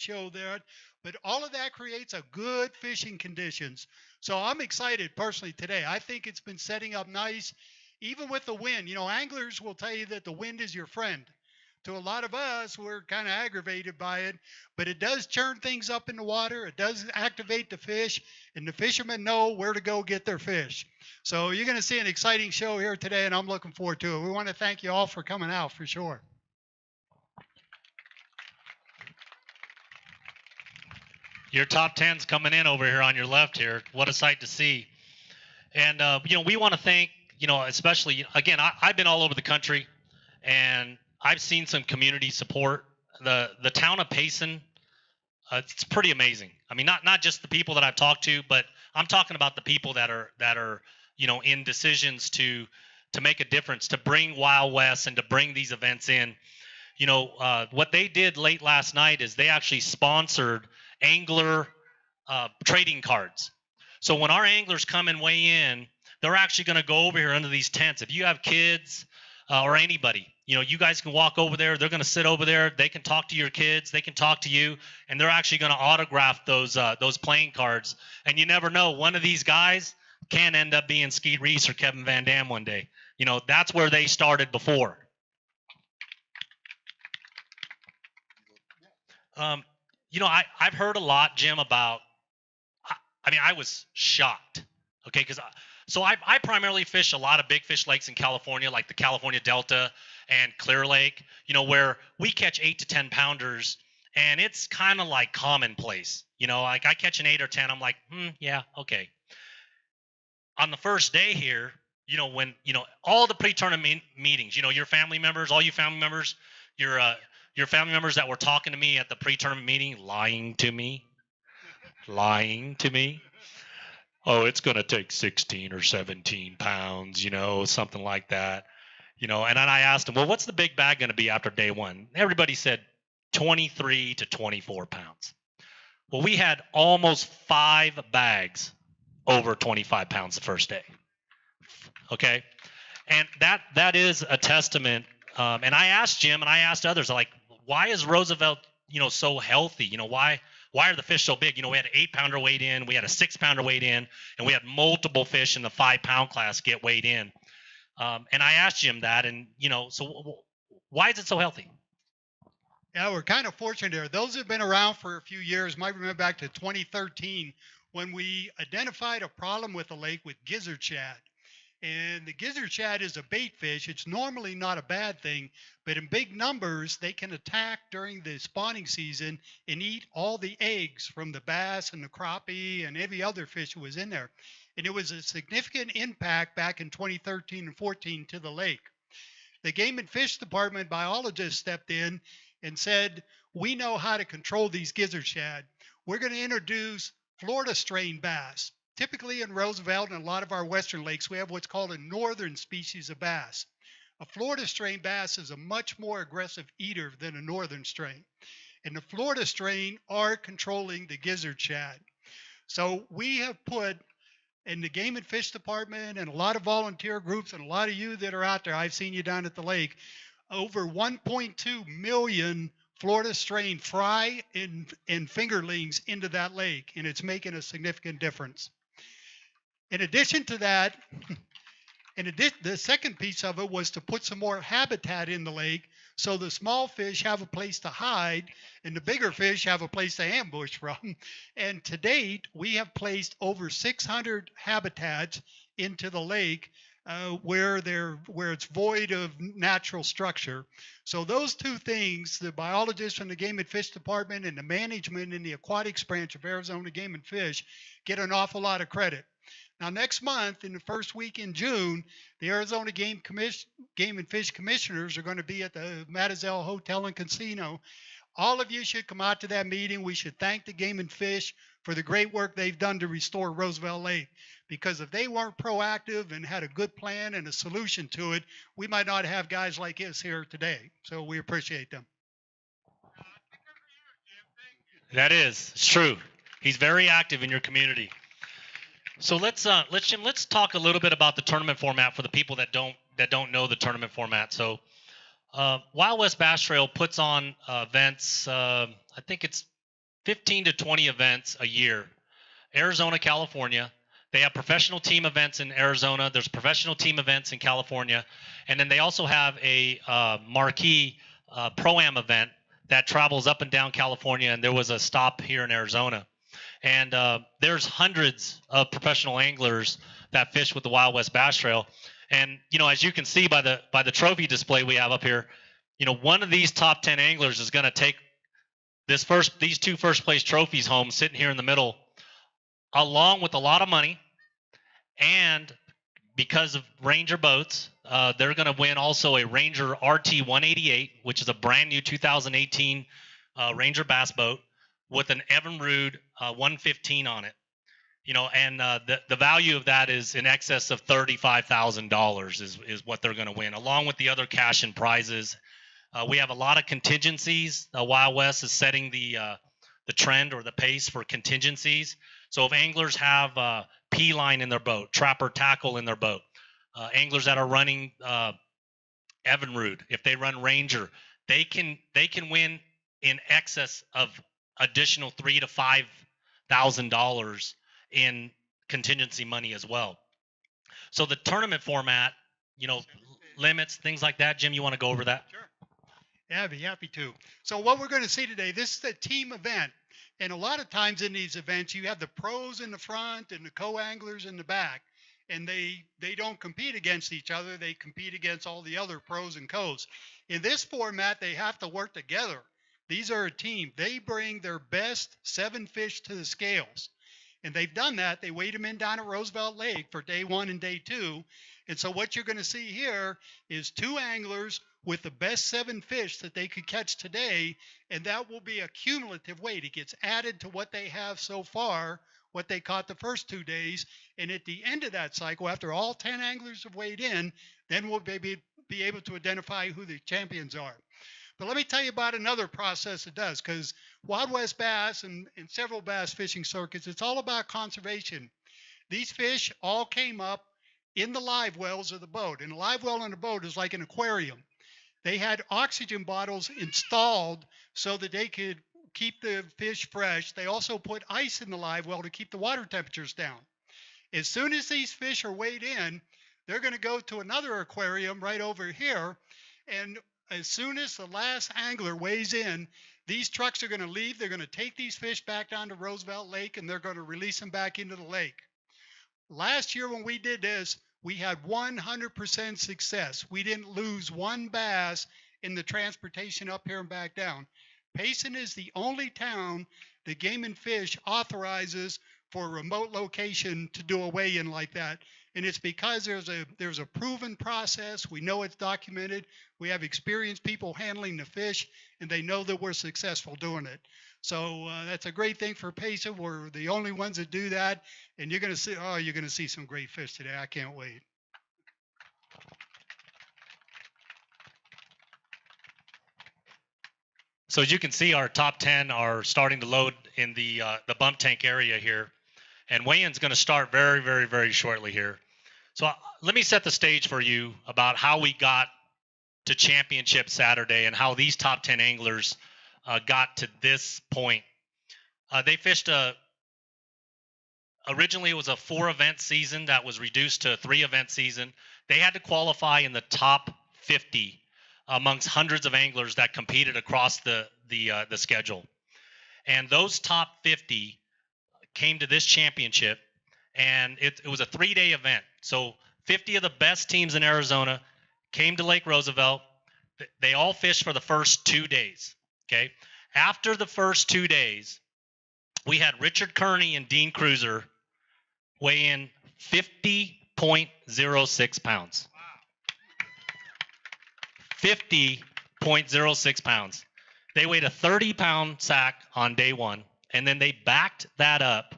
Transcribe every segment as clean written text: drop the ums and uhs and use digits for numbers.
show there, but all of that creates a good fishing conditions. So I'm excited personally today. I think it's been setting up nice, even with the wind. You know, anglers will tell you that the wind is your friend. To a lot of us, we're kind of aggravated by it, but it does churn things up in the water. It does activate the fish, and the fishermen know where to go get their fish. So you're going to see an exciting show here today, and I'm looking forward to it. We want to thank you all for coming out for sure. Your top 10's coming in over here on your left here. What a sight to see. And, we want to thank, especially, again, I've been all over the country, and I've seen some community support. The town of Payson, it's pretty amazing. I mean, not just the people that I've talked to, but I'm talking about the people that are in decisions to make a difference, to bring Wild West and to bring these events in. What they did late last night is they actually sponsored angler trading cards. So when our anglers come and weigh in, they're actually going to go over here under these tents. If you have kids or anybody, you guys can walk over there. They're going to sit over there. They can talk to your kids. They can talk to you, and they're actually going to autograph those playing cards. And you never know, one of these guys can end up being Skeet Reese or Kevin Van Dam one day. That's where they started before. I've heard a lot, Jim, about. I was shocked. Okay, because I primarily fish a lot of big fish lakes in California, like the California Delta and Clear Lake, where we catch 8 to 10 pounders, and it's kind of like commonplace. Like I catch an 8 or 10, I'm like, yeah, okay. On the first day here, when all the pre-tournament meetings, your family members, all you family members, your family members that were talking to me at the pre-tournament meeting, lying to me. Oh, it's going to take 16 or 17 pounds, something like that. And then I asked them, well, what's the big bag going to be after day one? Everybody said 23 to 24 pounds. Well, we had almost 5 bags over 25 pounds the first day. Okay. And that is a testament. And I asked Jim and I asked others, like, why is Roosevelt, so healthy? Why are the fish so big? We had an 8-pounder weighed in, we had a 6-pounder weighed in, and we had multiple fish in the 5-pound class get weighed in. And I asked Jim that, and so why is it so healthy? Yeah, we're kind of fortunate there. Those who've been around for a few years might remember back to 2013 when we identified a problem with the lake with gizzard shad. And the gizzard shad is a bait fish. It's normally not a bad thing, but in big numbers, they can attack during the spawning season and eat all the eggs from the bass and the crappie and every other fish that was in there. And it was a significant impact back in 2013 and 14 to the lake. The Game and Fish Department biologists stepped in and said, we know how to control these gizzard shad. We're going to introduce Florida strain bass. Typically in Roosevelt and a lot of our western lakes, we have what's called a northern species of bass. A Florida strain bass is a much more aggressive eater than a northern strain. And the Florida strain are controlling the gizzard shad. So we have put in the Game and Fish Department and a lot of volunteer groups and a lot of you that are out there, I've seen you down at the lake, over 1.2 million Florida strain fry and fingerlings into that lake, and it's making a significant difference. In addition to that, the second piece of it was to put some more habitat in the lake so the small fish have a place to hide and the bigger fish have a place to ambush from. And to date, we have placed over 600 habitats into the lake where it's void of natural structure. So those two things, the biologists from the Game and Fish Department and the management in the aquatics branch of Arizona Game and Fish get an awful lot of credit. Now, next month, in the first week in June, the Arizona Game and Fish Commissioners are going to be at the Matazell Hotel and Casino. All of you should come out to that meeting. We should thank the Game and Fish for the great work they've done to restore Roosevelt Lake. Because if they weren't proactive and had a good plan and a solution to it, we might not have guys like us here today. So we appreciate them. That is, it's true. He's very active in your community. So let's talk a little bit about the tournament format for the people that don't know the tournament format. So Wild West Bass Trail puts on events. I think it's 15 to 20 events a year. Arizona, California. They have professional team events in Arizona. There's professional team events in California. And then they also have a marquee Pro-Am event that travels up and down California. And there was a stop here in Arizona. And there's hundreds of professional anglers that fish with the Wild West Bass Trail. And, as you can see by the trophy display we have up here, one of these top 10 anglers is going to take these two first place trophies home sitting here in the middle, along with a lot of money. And because of Ranger boats, they're going to win also a Ranger RT 188, which is a brand new 2018 Ranger bass boat with an Evinrude 115 on it. And the value of that is in excess of $35,000 is what they're going to win, along with the other cash and prizes. We have a lot of contingencies. Wild West is setting the trend or the pace for contingencies. So if anglers have P-line in their boat, trapper tackle in their boat, anglers that are running Evinrude, if they run Ranger, they can win in excess of additional $3,000 to $5,000 in contingency money as well. So the tournament format, limits, things like that. Jim, you want to go over that? Sure. Yeah, I'd be happy to. So what we're going to see today, this is a team event. And a lot of times in these events, you have the pros in the front and the co-anglers in the back. And they don't compete against each other. They compete against all the other pros and co's. In this format, they have to work together. These are a team. They bring their best 7 fish to the scales. And they've done that. They weighed them in down at Roosevelt Lake for day 1 and day 2. And so what you're going to see here is 2 anglers with the best 7 fish that they could catch today, and that will be a cumulative weight. It gets added to what they have so far, what they caught the first 2 days, and at the end of that cycle, after all 10 anglers have weighed in, then we'll be able to identify who the champions are. But let me tell you about another process it does, because Wild West bass and several bass fishing circuits, it's all about conservation. These fish all came up in the live wells of the boat, and a live well in a boat is like an aquarium. They had oxygen bottles installed so that they could keep the fish fresh. They also put ice in the live well to keep the water temperatures down. As soon as these fish are weighed in, they're going to go to another aquarium right over here. And as soon as the last angler weighs in, these trucks are going to leave. They're going to take these fish back down to Roosevelt Lake, and they're going to release them back into the lake. Last year when we did this, we had 100% success. We didn't lose one bass in the transportation up here and back down. Payson is the only town that Game and Fish authorizes for a remote location to do a weigh-in like that. And it's because there's a proven process. We know it's documented. We have experienced people handling the fish, and they know that we're successful doing it. So that's a great thing for Payson. We're the only ones that do that, and you're going to see some great fish today. I can't wait. So as you can see, our top 10 are starting to load in the bump tank area here, and weigh-in's going to start very, very, very shortly here. So let me set the stage for you about how we got to Championship Saturday and how these top 10 anglers got to this point. They fished originally it was a 4-event season that was reduced to a 3-event season. They had to qualify in the top 50 amongst hundreds of anglers that competed across the schedule. And those top 50 came to this championship, and it was a 3-day event. So 50 of the best teams in Arizona came to Lake Roosevelt. They all fished for the first 2 days, okay? After the first 2 days, we had Richard Kearney and Dean Cruiser weigh in 50.06 pounds. Wow. 50.06 pounds. They weighed a 30-pound sack on day 1, and then they backed that up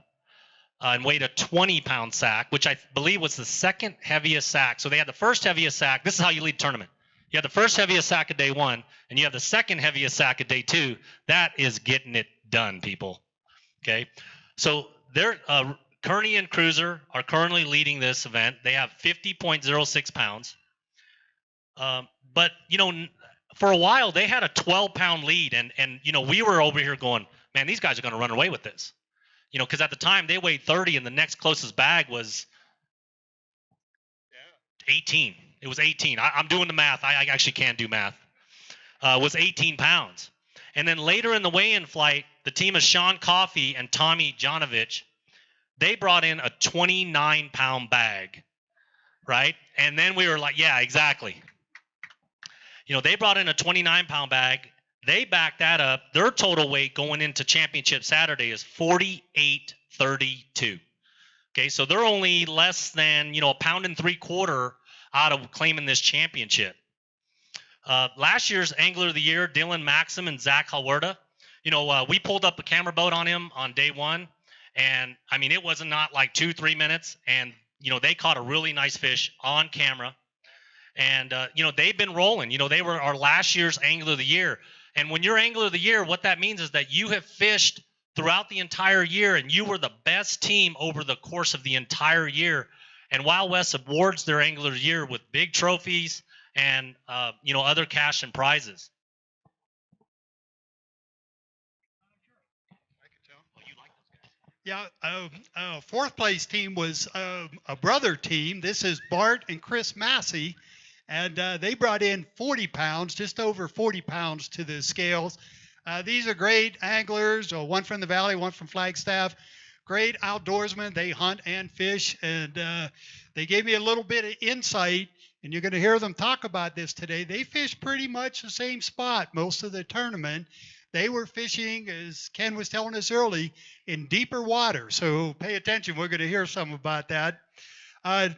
and weighed a 20-pound sack, which I believe was the second heaviest sack. So they had the first heaviest sack. This is how you lead tournament. You have the first heaviest sack of day 1, and you have the second heaviest sack of day 2. That is getting it done, people. Okay? So they're Kearney and Cruiser are currently leading this event. They have 50.06 pounds. But, for a while, they had a 12-pound lead, and we were over here going, man, these guys are going to run away with this. Because at the time they weighed 30 and the next closest bag was 18. It was 18. I'm doing the math. I actually can't do math. Was 18 pounds. And then later in the weigh-in flight, the team of Sean Coffey and Tommy Jonovich, they brought in a 29-pound bag, right? And then we were like, yeah, exactly. They brought in a 29-pound bag. They backed that up. Their total weight going into championship Saturday is 48.32. Okay, so they're only less than, a pound and 3/4 out of claiming this championship. Last year's Angler of the Year, Dylan Maxim and Zach Halwerda, we pulled up a camera boat on him on day one. And, I mean, it was not like 2-3 minutes. And, they caught a really nice fish on camera. And, they've been rolling. They were our last year's Angler of the Year. And when you're Angler of the Year, what that means is that you have fished throughout the entire year, and you were the best team over the course of the entire year. And Wild West awards their Angler of the Year with big trophies and, other cash and prizes. Yeah, fourth place team was a brother team. This is Bart and Chris Massey, and they brought in 40 pounds, just over 40 pounds to the scales. These are great anglers, one from the Valley, one from Flagstaff. Great outdoorsmen. They hunt and fish, and they gave me a little bit of insight, and you're going to hear them talk about this today. They fish pretty much the same spot most of the tournament. They were fishing, as Ken was telling us early, in deeper water. So pay attention. We're going to hear some about that. Todd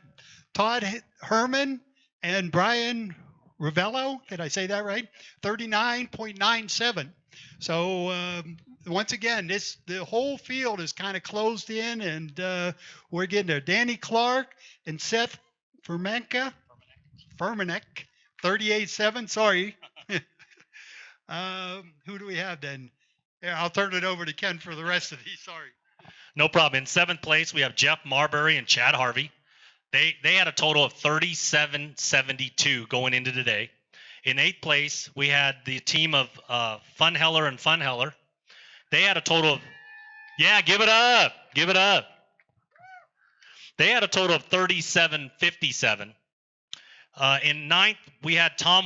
Herman and Brian Ravello, did I say that right? 39.97. So once again, the whole field is kind of closed in, and we're getting there. Danny Clark and Seth Fermanek, 38.7. Sorry. Who do we have then? Yeah, I'll turn it over to Ken for the rest of these. Sorry. No problem. In 7th place, we have Jeff Marbury and Chad Harvey. They had a total of 37.72 going into today. In 8th place, we had the team of Funheller and Funheller. They had a total of, yeah, give it up. Give it up. They had a total of 37.57. In 9th, we had Tom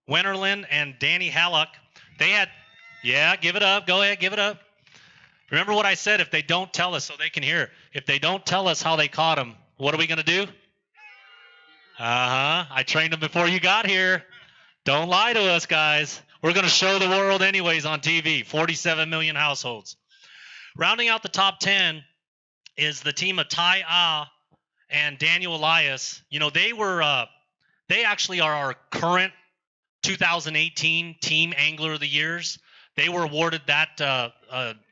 Wenderlin and Danny Hallock. They had, yeah, give it up. Go ahead, give it up. Remember what I said, if they don't tell us so they can hear. If they don't tell us how they caught them, what are we going to do? I trained them before you got here. Don't lie to us, guys. We're going to show the world anyways on TV. 47 million households. Rounding out the top 10 is the team of Ty Ah and Daniel Elias. They actually are our current 2018 Team Angler of the Years. They were awarded that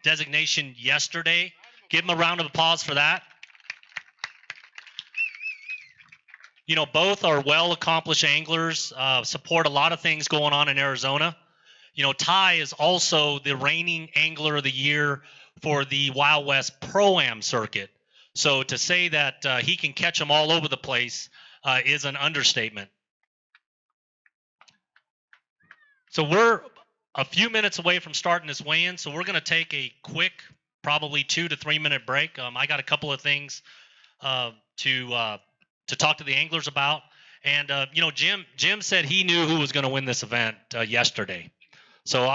designation yesterday. Give them a round of applause for that. Both are well-accomplished anglers, support a lot of things going on in Arizona. Ty is also the reigning Angler of the Year for the Wild West Pro-Am circuit. So to say that he can catch them all over the place is an understatement. So we're a few minutes away from starting this weigh-in, so we're going to take a quick, probably 2 to 3 minute break. I got a couple of things to talk to the anglers about. And, Jim said he knew who was going to win this event yesterday. So,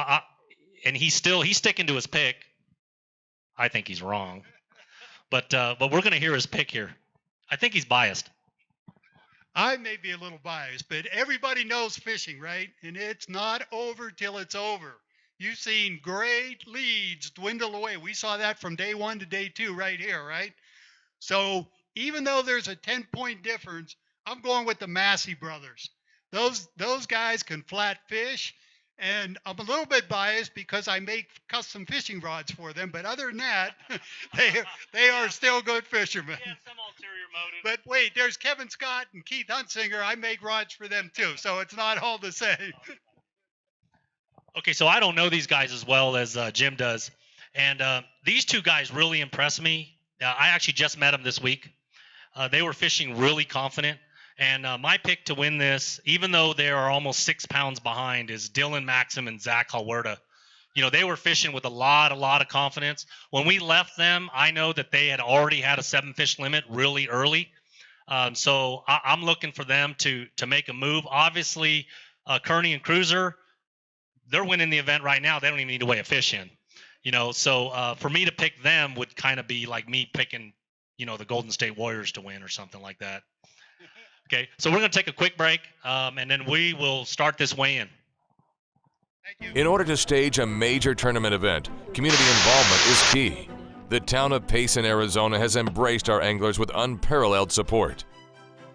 and he's sticking to his pick. I think he's wrong. But we're going to hear his pick here. I think he's biased. I may be a little biased, but everybody knows fishing, right? And it's not over till it's over. You've seen great leads dwindle away. We saw that from day 1 to day 2 right here, right? So even though there's a 10-point difference, I'm going with the Massey brothers. Those guys can flat fish, and I'm a little bit biased because I make custom fishing rods for them. But other than that, they are still good fishermen. Yeah, some ulterior motive. But wait, there's Kevin Scott and Keith Huntsinger. I make rods for them too, so it's not all the same. Okay, so I don't know these guys as well as Jim does, and these two guys really impress me. I actually just met them this week. They were fishing really confident. And my pick to win this, even though they are almost 6 pounds behind, is Dylan Maxim and Zach Halwerda. They were fishing with a lot of confidence. When we left them, I know that they had already had a 7 fish limit really early. So I'm looking for them to make a move. Obviously, Kearney and Cruiser, they're winning the event right now. They don't even need to weigh a fish in. So for me to pick them would kind of be like me picking, the Golden State Warriors to win or something like that. Okay, so we're going to take a quick break, and then we will start this weigh-in. In order to stage a major tournament event, community involvement is key. The town of Payson, Arizona has embraced our anglers with unparalleled support.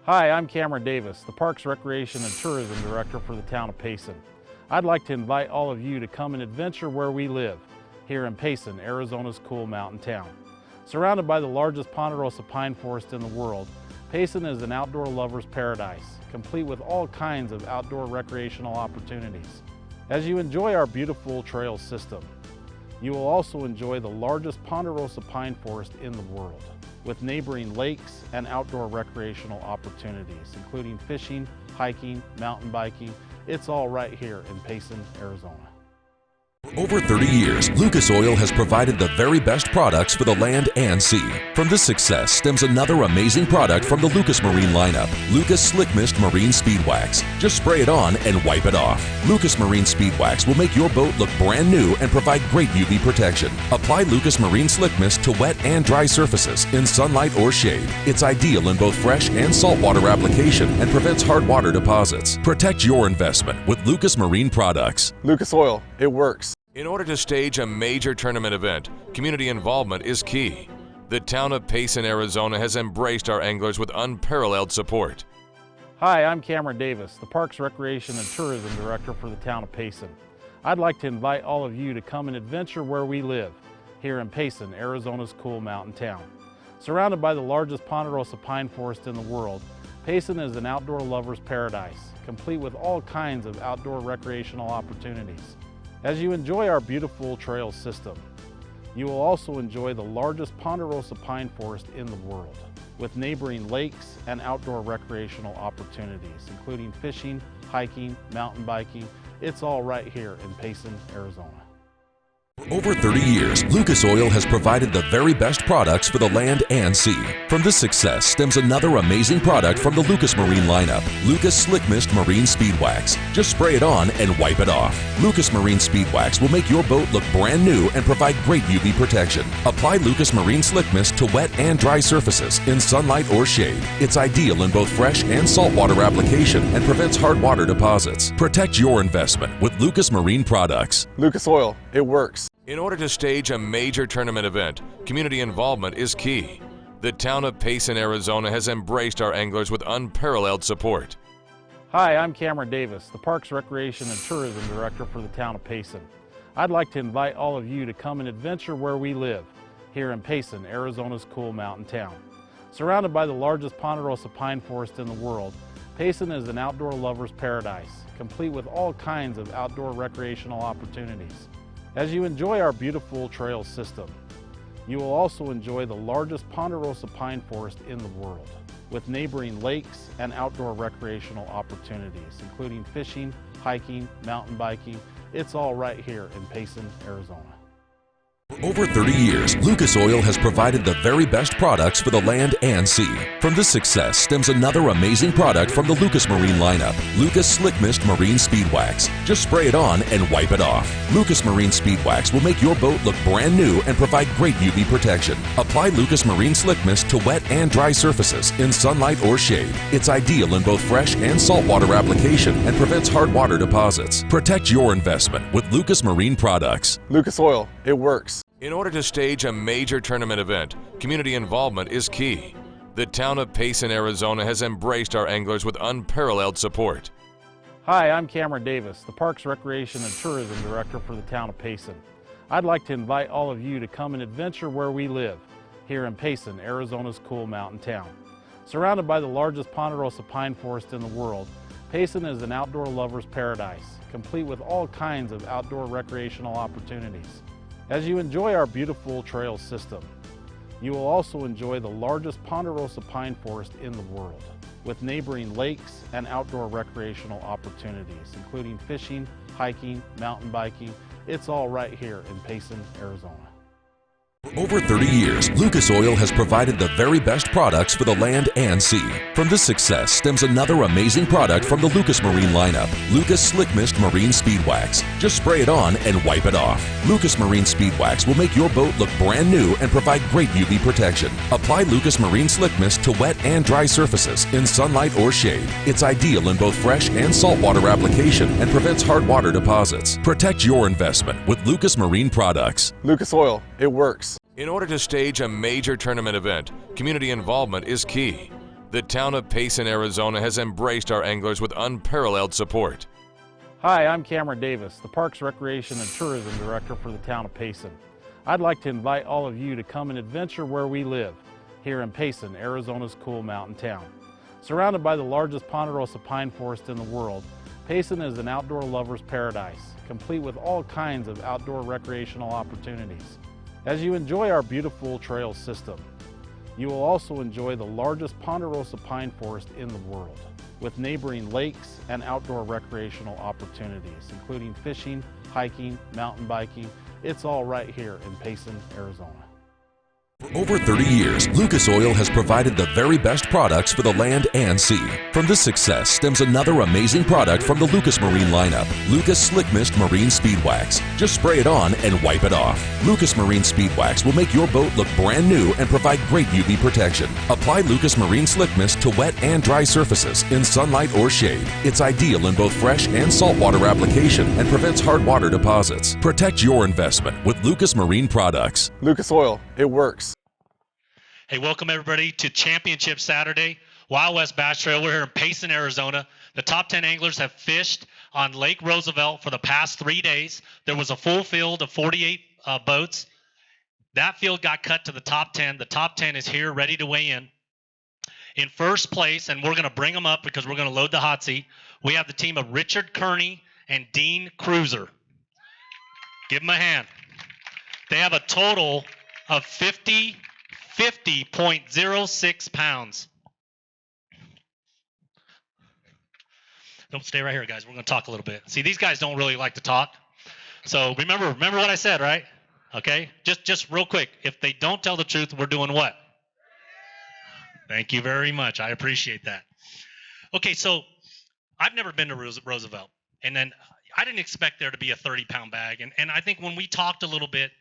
Hi, I'm Cameron Davis, the Parks, Recreation, and Tourism Director for the town of Payson. I'd like to invite all of you to come and adventure where we live, here in Payson, Arizona's cool mountain town. Surrounded by the largest ponderosa pine forest in the world, Payson is an outdoor lover's paradise, complete with all kinds of outdoor recreational opportunities. As you enjoy our beautiful trail system, you will also enjoy the largest ponderosa pine forest in the world, with neighboring lakes and outdoor recreational opportunities, including fishing, hiking, mountain biking. It's all right here in Payson, Arizona. Over 30 years, Lucas Oil has provided the very best products for the land and sea. From this success stems another amazing product from the Lucas Marine lineup, Lucas Slick Mist Marine Speed Wax. Just spray it on and wipe it off. Lucas Marine Speed Wax will make your boat look brand new and provide great UV protection. Apply Lucas Marine Slick Mist to wet and dry surfaces in sunlight or shade. It's ideal in both fresh and saltwater application and prevents hard water deposits. Protect your investment with Lucas Marine products. Lucas Oil, it works. In order to stage a major tournament event, community involvement is key. The town of Payson, Arizona has embraced our anglers with unparalleled support. Hi, I'm Cameron Davis, the Parks, Recreation, and Tourism Director for the town of Payson. I'd like to invite all of you to come and adventure where we live, here in Payson, Arizona's cool mountain town. Surrounded by the largest ponderosa pine forest in the world, Payson is an outdoor lover's paradise, complete with all kinds of outdoor recreational opportunities. As you enjoy our beautiful trail system, you will also enjoy the largest ponderosa pine forest in the world, with neighboring lakes and outdoor recreational opportunities, including fishing, hiking, mountain biking. It's all right here in Payson, Arizona. Over 30 years, Lucas Oil has provided the very best products for the land and sea. From this success stems another amazing product from the Lucas Marine lineup, Lucas Slick Mist Marine Speed Wax. Just spray it on and wipe it off. Lucas Marine Speed Wax will make your boat look brand new and provide great UV protection. Apply Lucas Marine Slick Mist to wet and dry surfaces in sunlight or shade. It's ideal in both fresh and saltwater application and prevents hard water deposits. Protect your investment with Lucas Marine products. Lucas Oil, it works. In order to stage a major tournament event, community involvement is key. The town of Payson, Arizona has embraced our anglers with unparalleled support. Hi, I'm Cameron Davis, the Parks, Recreation, and Tourism Director for the town of Payson. I'd like to invite all of you to come and adventure where we live, here in Payson, Arizona's cool mountain town. Surrounded by the largest ponderosa pine forest in the world, Payson is an outdoor lover's paradise, complete with all kinds of outdoor recreational opportunities. As you enjoy our beautiful trail system, you will also enjoy the largest ponderosa pine forest in the world, with neighboring lakes and outdoor recreational opportunities, including fishing, hiking, mountain biking. It's all right here in Payson, Arizona. Over 30 years, Lucas Oil has provided the very best products for the land and sea. From this success stems another amazing product from the Lucas Marine lineup, Lucas Slick Mist Marine Speed Wax. Just spray it on and wipe it off. Lucas Marine Speed Wax will make your boat look brand new and provide great UV protection. Apply Lucas Marine Slick Mist to wet and dry surfaces in sunlight or shade. It's ideal in both fresh and saltwater application and prevents hard water deposits. Protect your investment with Lucas Marine products. Lucas Oil, it works. In order to stage a major tournament event, community involvement is key. The town of Payson, Arizona has embraced our anglers with unparalleled support. Hi, I'm Cameron Davis, the Parks, Recreation, and Tourism Director for the town of Payson. I'd like to invite all of you to come and adventure where we live, here in Payson, Arizona's cool mountain town. Surrounded by the largest ponderosa pine forest in the world, Payson is an outdoor lover's paradise, complete with all kinds of outdoor recreational opportunities. As you enjoy our beautiful trail system, you will also enjoy the largest ponderosa pine forest in the world, with neighboring lakes and outdoor recreational opportunities, including fishing, hiking, mountain biking. It's all right here in Payson, Arizona. For over 30 years, Lucas Oil has provided the very best products for the land and sea. From this success stems another amazing product from the Lucas Marine lineup, Lucas Slick Mist Marine Speed Wax. Just spray it on and wipe it off. Lucas Marine Speed Wax will make your boat look brand new and provide great UV protection. Apply Lucas Marine Slick Mist to wet and dry surfaces in sunlight or shade. It's ideal in both fresh and saltwater application and prevents hard water deposits. Protect your investment with Lucas Marine products. Lucas Oil, it works. In order to stage a major tournament event, community involvement is key. The town of Payson, Arizona has embraced our anglers with unparalleled support. Hi, I'm Cameron Davis, the Parks, Recreation, and Tourism Director for the town of Payson. I'd like to invite all of you to come and adventure where we live, here in Payson, Arizona's cool mountain town. Surrounded by the largest ponderosa pine forest in the world, Payson is an outdoor lover's paradise, complete with all kinds of outdoor recreational opportunities. As you enjoy our beautiful trail system, you will also enjoy the largest ponderosa pine forest in the world, with neighboring lakes and outdoor recreational opportunities, including fishing, hiking, mountain biking. It's all right here in Payson, Arizona. For over 30 years, Lucas Oil has provided the very best products for the land and sea. From this success stems another amazing product from the Lucas Marine lineup, Lucas Slick Mist Marine Speed Wax. Just spray it on and wipe it off. Lucas Marine Speed Wax will make your boat look brand new and provide great UV protection. Apply Lucas Marine Slick Mist to wet and dry surfaces in sunlight or shade. It's ideal in both fresh and saltwater application and prevents hard water deposits. Protect your investment with Lucas Marine products. Lucas Oil, it works. Hey, welcome everybody to Championship Saturday, Wild West Bass Trail. We're here in Payson, Arizona. The top 10 anglers have fished on Lake Roosevelt for the past 3 days. There was a full field of 48 boats. That field got cut to the top 10. The top 10 is here ready to weigh in. In first place, and we're going to bring them up because we're going to load the hot seat, we have the team of Richard Kearney and Dean Cruiser. Give them a hand. They have a total of 50.06 pounds. Don't stay right here, guys. We're going to talk a little bit. See, these guys don't really like to talk. So remember what I said, right? Okay? Just real quick. If they don't tell the truth, we're doing what? Thank you very much. I appreciate that. Okay, so I've never been to Roosevelt. And then I didn't expect there to be a 30-pound bag. And I think when we talked a little bit,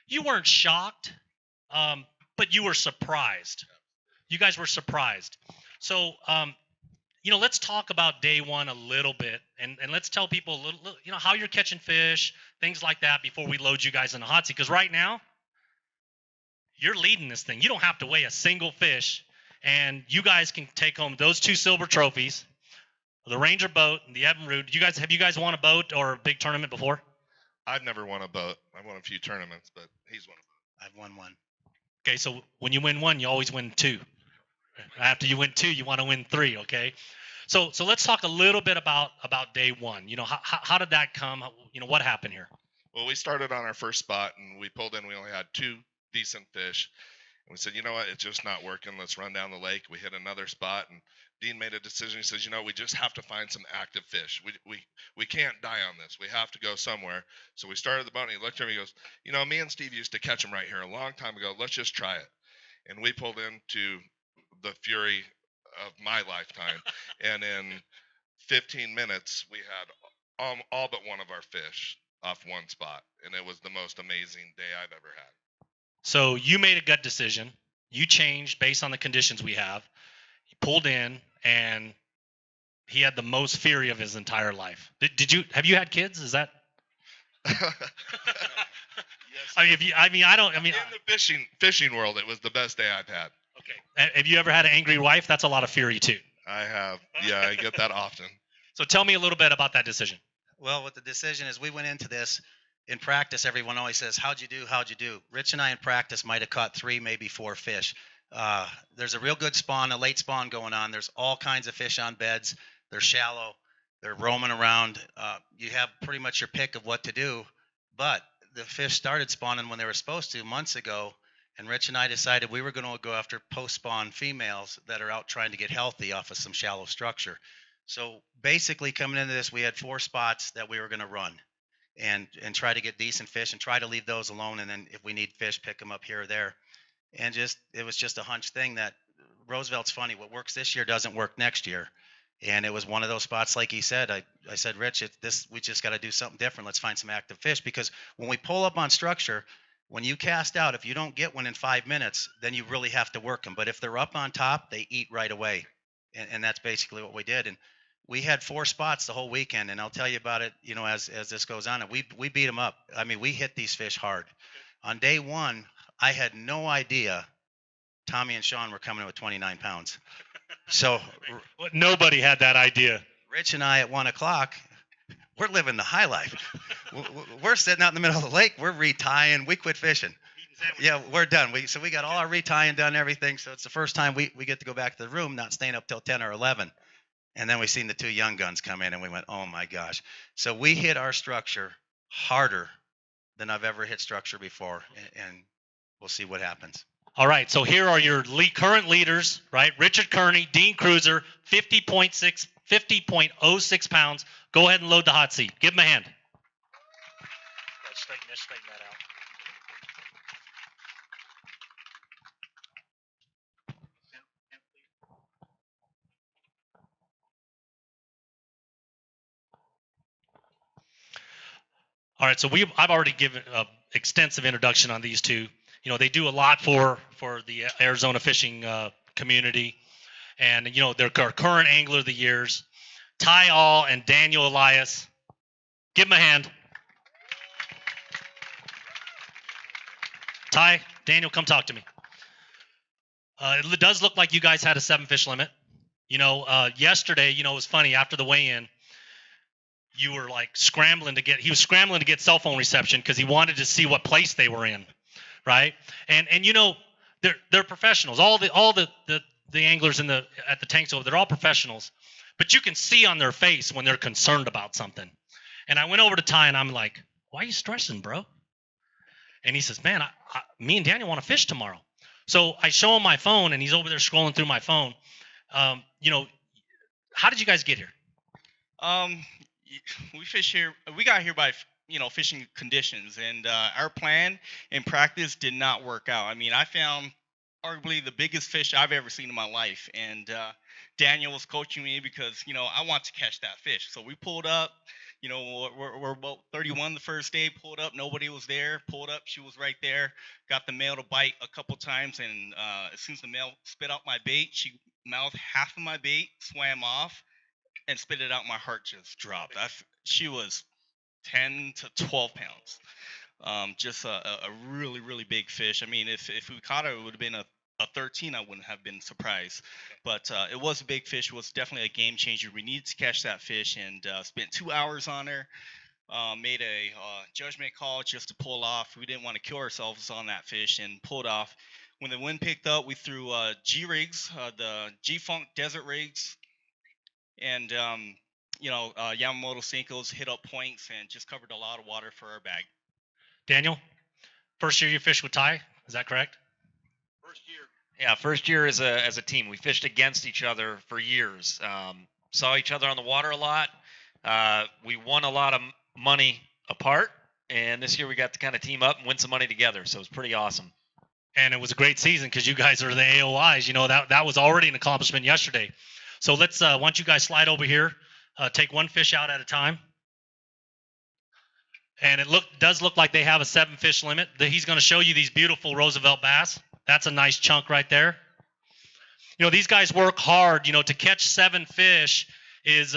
you weren't shocked. But you were surprised. You guys were surprised. So, let's talk about day one a little bit, and let's tell people a little, how you're catching fish, things like that before we load you guys in the hot seat. Because right now, you're leading this thing. You don't have to weigh a single fish, and you guys can take home those 2 silver trophies, the Ranger boat and the Evinrude. Have you guys won a boat or a big tournament before? I've never won a boat. I've won a few tournaments, but he's won a boat. I've won one. Okay, so when you win one, you always win 2. After you win 2, you want to win 3, okay? So let's talk a little bit about day one. How did that come? What happened here? Well, we started on our first spot, and we pulled in. We only had 2 decent fish. And we said, you know what? It's just not working. Let's run down the lake. We hit another spot, and Dean made a decision. He says, we just have to find some active fish. We can't die on this. We have to go somewhere. So we started the boat, and he looked at me and he goes, me and Steve used to catch them right here a long time ago. Let's just try it. And we pulled into the fury of my lifetime. And in 15 minutes, we had all but one of our fish off one spot. And it was the most amazing day I've ever had. So you made a gut decision. You changed based on the conditions we have. He pulled in, and he had the most fury of his entire life. Have you had kids? Is that? Yes. In the fishing world, it was the best day I've had. Okay. Have you ever had an angry wife? That's a lot of fury too. I have. Yeah, I get that often. So tell me a little bit about that decision. Well, what the decision is, we went into this in practice. Everyone always says, how'd you do? Rich and I in practice might have caught 3, maybe 4 fish. There's a real good spawn, a late spawn going on. There's all kinds of fish on beds. They're shallow. They're roaming around. You have pretty much your pick of what to do. But the fish started spawning when they were supposed to months ago. And Rich and I decided we were going to go after post-spawn females that are out trying to get healthy off of some shallow structure. So basically coming into this, we had 4 spots that we were going to run. and try to get decent fish and try to leave those alone. And then if we need fish, pick them up here or there. And it was just a hunch thing that Roosevelt's funny. What works this year doesn't work next year. And it was one of those spots, like he said. I said, Rich, we just got to do something different. Let's find some active fish, because when we pull up on structure, when you cast out, if you don't get one in 5 minutes, then you really have to work them. But if they're up on top, they eat right away. And that's basically what we did. And we had 4 spots the whole weekend, and I'll tell you about it, as this goes on. And we beat them up. I mean, we hit these fish hard. On day 1, I had no idea Tommy and Sean were coming in with 29 pounds. So Nobody had that idea. Rich and I at 1 o'clock, we're living the high life. We're sitting out in the middle of the lake. We're retying. We quit fishing. Yeah, we're done. So we got all our retying done, everything. So it's the first time we get to go back to the room, not staying up till 10 or 11. And then we seen the 2 young guns come in, and we went, oh my gosh. So we hit our structure harder than I've ever hit structure before, and we'll see what happens. All right, so here are your current leaders, right? Richard Kearney, Dean Cruiser, 50.06 pounds. Go ahead and load the hot seat. Give them a hand. Straighten that out. All right, so I've already given an extensive introduction on these two. They do a lot for the Arizona fishing community, and they're our current angler of the years, Ty All and Daniel Elias. Give them a hand. Ty, Daniel, come talk to me. It does look like you guys had a 7-fish limit. Yesterday, it was funny after the weigh-in. You were like he was scrambling to get cell phone reception because he wanted to see what place they were in, right? And they're professionals. All the anglers at the tanks over, they're all professionals, but you can see on their face when they're concerned about something. And I went over to Ty and I'm like, "Why are you stressing, bro?" And he says, "Man, me and Daniel want to fish tomorrow." So I show him my phone, and he's over there scrolling through my phone. How did you guys get here? We fish here. We got here by fishing conditions, and our plan and practice did not work out. I mean, I found arguably the biggest fish I've ever seen in my life, and Daniel was coaching me because I want to catch that fish. So we pulled up. We're about 31 the first day. Pulled up, nobody was there. Pulled up, she was right there. Got the male to bite a couple times, and as soon as the male spit out my bait, she mouthed half of my bait, swam off, and spit it out. My heart just dropped. She was 10 to 12 pounds. Just a really, really big fish. I mean, if we caught her, it would have been a 13. I wouldn't have been surprised. But it was a big fish. It was definitely a game changer. We needed to catch that fish, and spent 2 hours on her. Made a judgment call just to pull off. We didn't want to kill ourselves on that fish, and pulled off. When the wind picked up, we threw G-rigs, the G-Funk desert rigs, and Yamamoto Senkos, hit up points, and just covered a lot of water for our bag. Daniel, first year you fished with Ty, is that correct? First year. Yeah, first year as a team. We fished against each other for years. Saw each other on the water a lot. We won a lot of money apart, and this year we got to kind of team up and win some money together. So it was pretty awesome. And it was a great season because you guys are the AOIs. That was already an accomplishment yesterday. So let's, why don't you guys slide over here, take one fish out at a time. And it does look like they have a 7-fish limit. He's going to show you these beautiful Roosevelt bass. That's a nice chunk right there. These guys work hard. To catch 7 fish is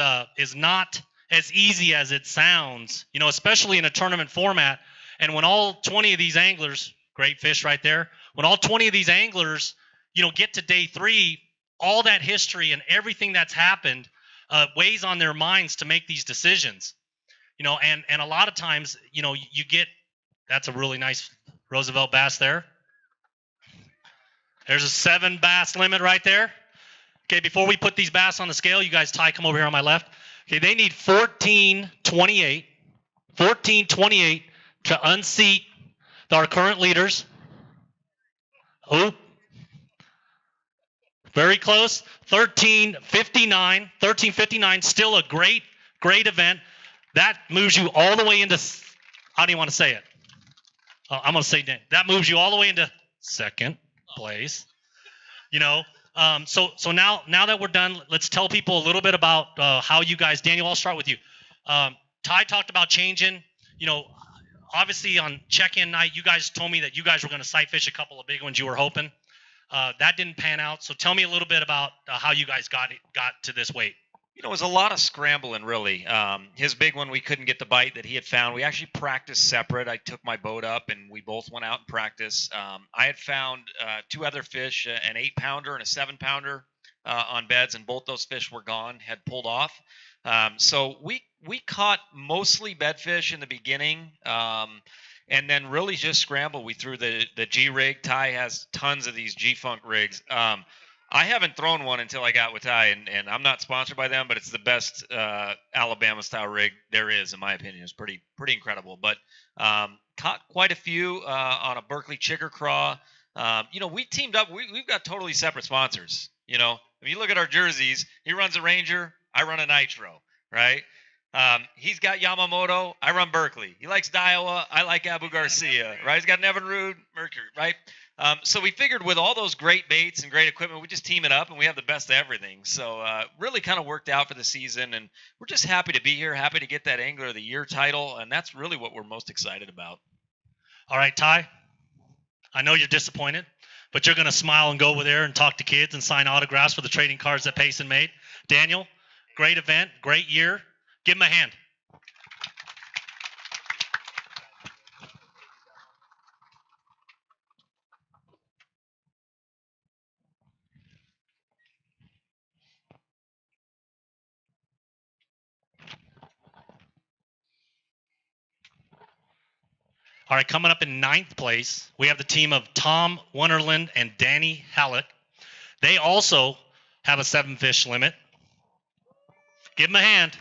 not as easy as it sounds, especially in a tournament format. And when all 20 of these anglers, great fish right there, when all 20 of these anglers, get to day 3, all that history and everything that's happened weighs on their minds to make these decisions. And a lot of times, you get, that's a really nice Roosevelt bass there. There's a 7 bass limit right there. Okay, before we put these bass on the scale, you guys, Ty, come over here on my left. Okay, they need 1428 to unseat our current leaders. Oh, very close. 1359, still a great event. That moves you all the way into How do you want to say it? I'm going to say Danny. That moves you all the way into second place. You know, so now that we're done, let's tell people a little bit about how you guys. Daniel, I'll start with you. Ty talked about changing. You know, obviously on check-in night, you guys told me that you guys were going to sight fish a couple of big ones you were hoping. That didn't pan out. So tell me a little bit about how you guys got to this weight. You know, it was a lot of scrambling, really. His big one, we couldn't get the bite that he had found. We actually practiced separate. I took my boat up, and we both went out and practiced. I had found 2 other fish, an 8-pounder and a 7-pounder on beds, and both those fish were gone, had pulled off. So we caught mostly bedfish in the beginning, and then really just scrambled. We threw the G rig. Ty has tons of these G-Funk rigs. I haven't thrown one until I got with Ty, and I'm not sponsored by them, but it's the best Alabama-style rig there is, in my opinion. It's pretty incredible. But caught quite a few on a Berkeley chicker craw. You know, we teamed up. We've got totally separate sponsors. You know, if you look at our jerseys, he runs a Ranger, I run a Nitro, right? He's got Yamamoto, I run Berkeley. He likes Daiwa, I like Abu Garcia, right? He's got an Evinrude, Mercury, right? So we figured with all those great baits and great equipment, we just team it up and we have the best of everything. So really kind of worked out for the season, and we're just happy to be here, happy to get that Angler of the Year title, and that's really what we're most excited about. All right, Ty, I know you're disappointed, but you're going to smile and go over there and talk to kids and sign autographs for the trading cards that Payson made. Daniel, great event, great year. Give him a hand. All right, coming up in 9th place, we have the team of Tom Wunderland and Danny Hallett. They also have a 7-fish limit. Give them a hand.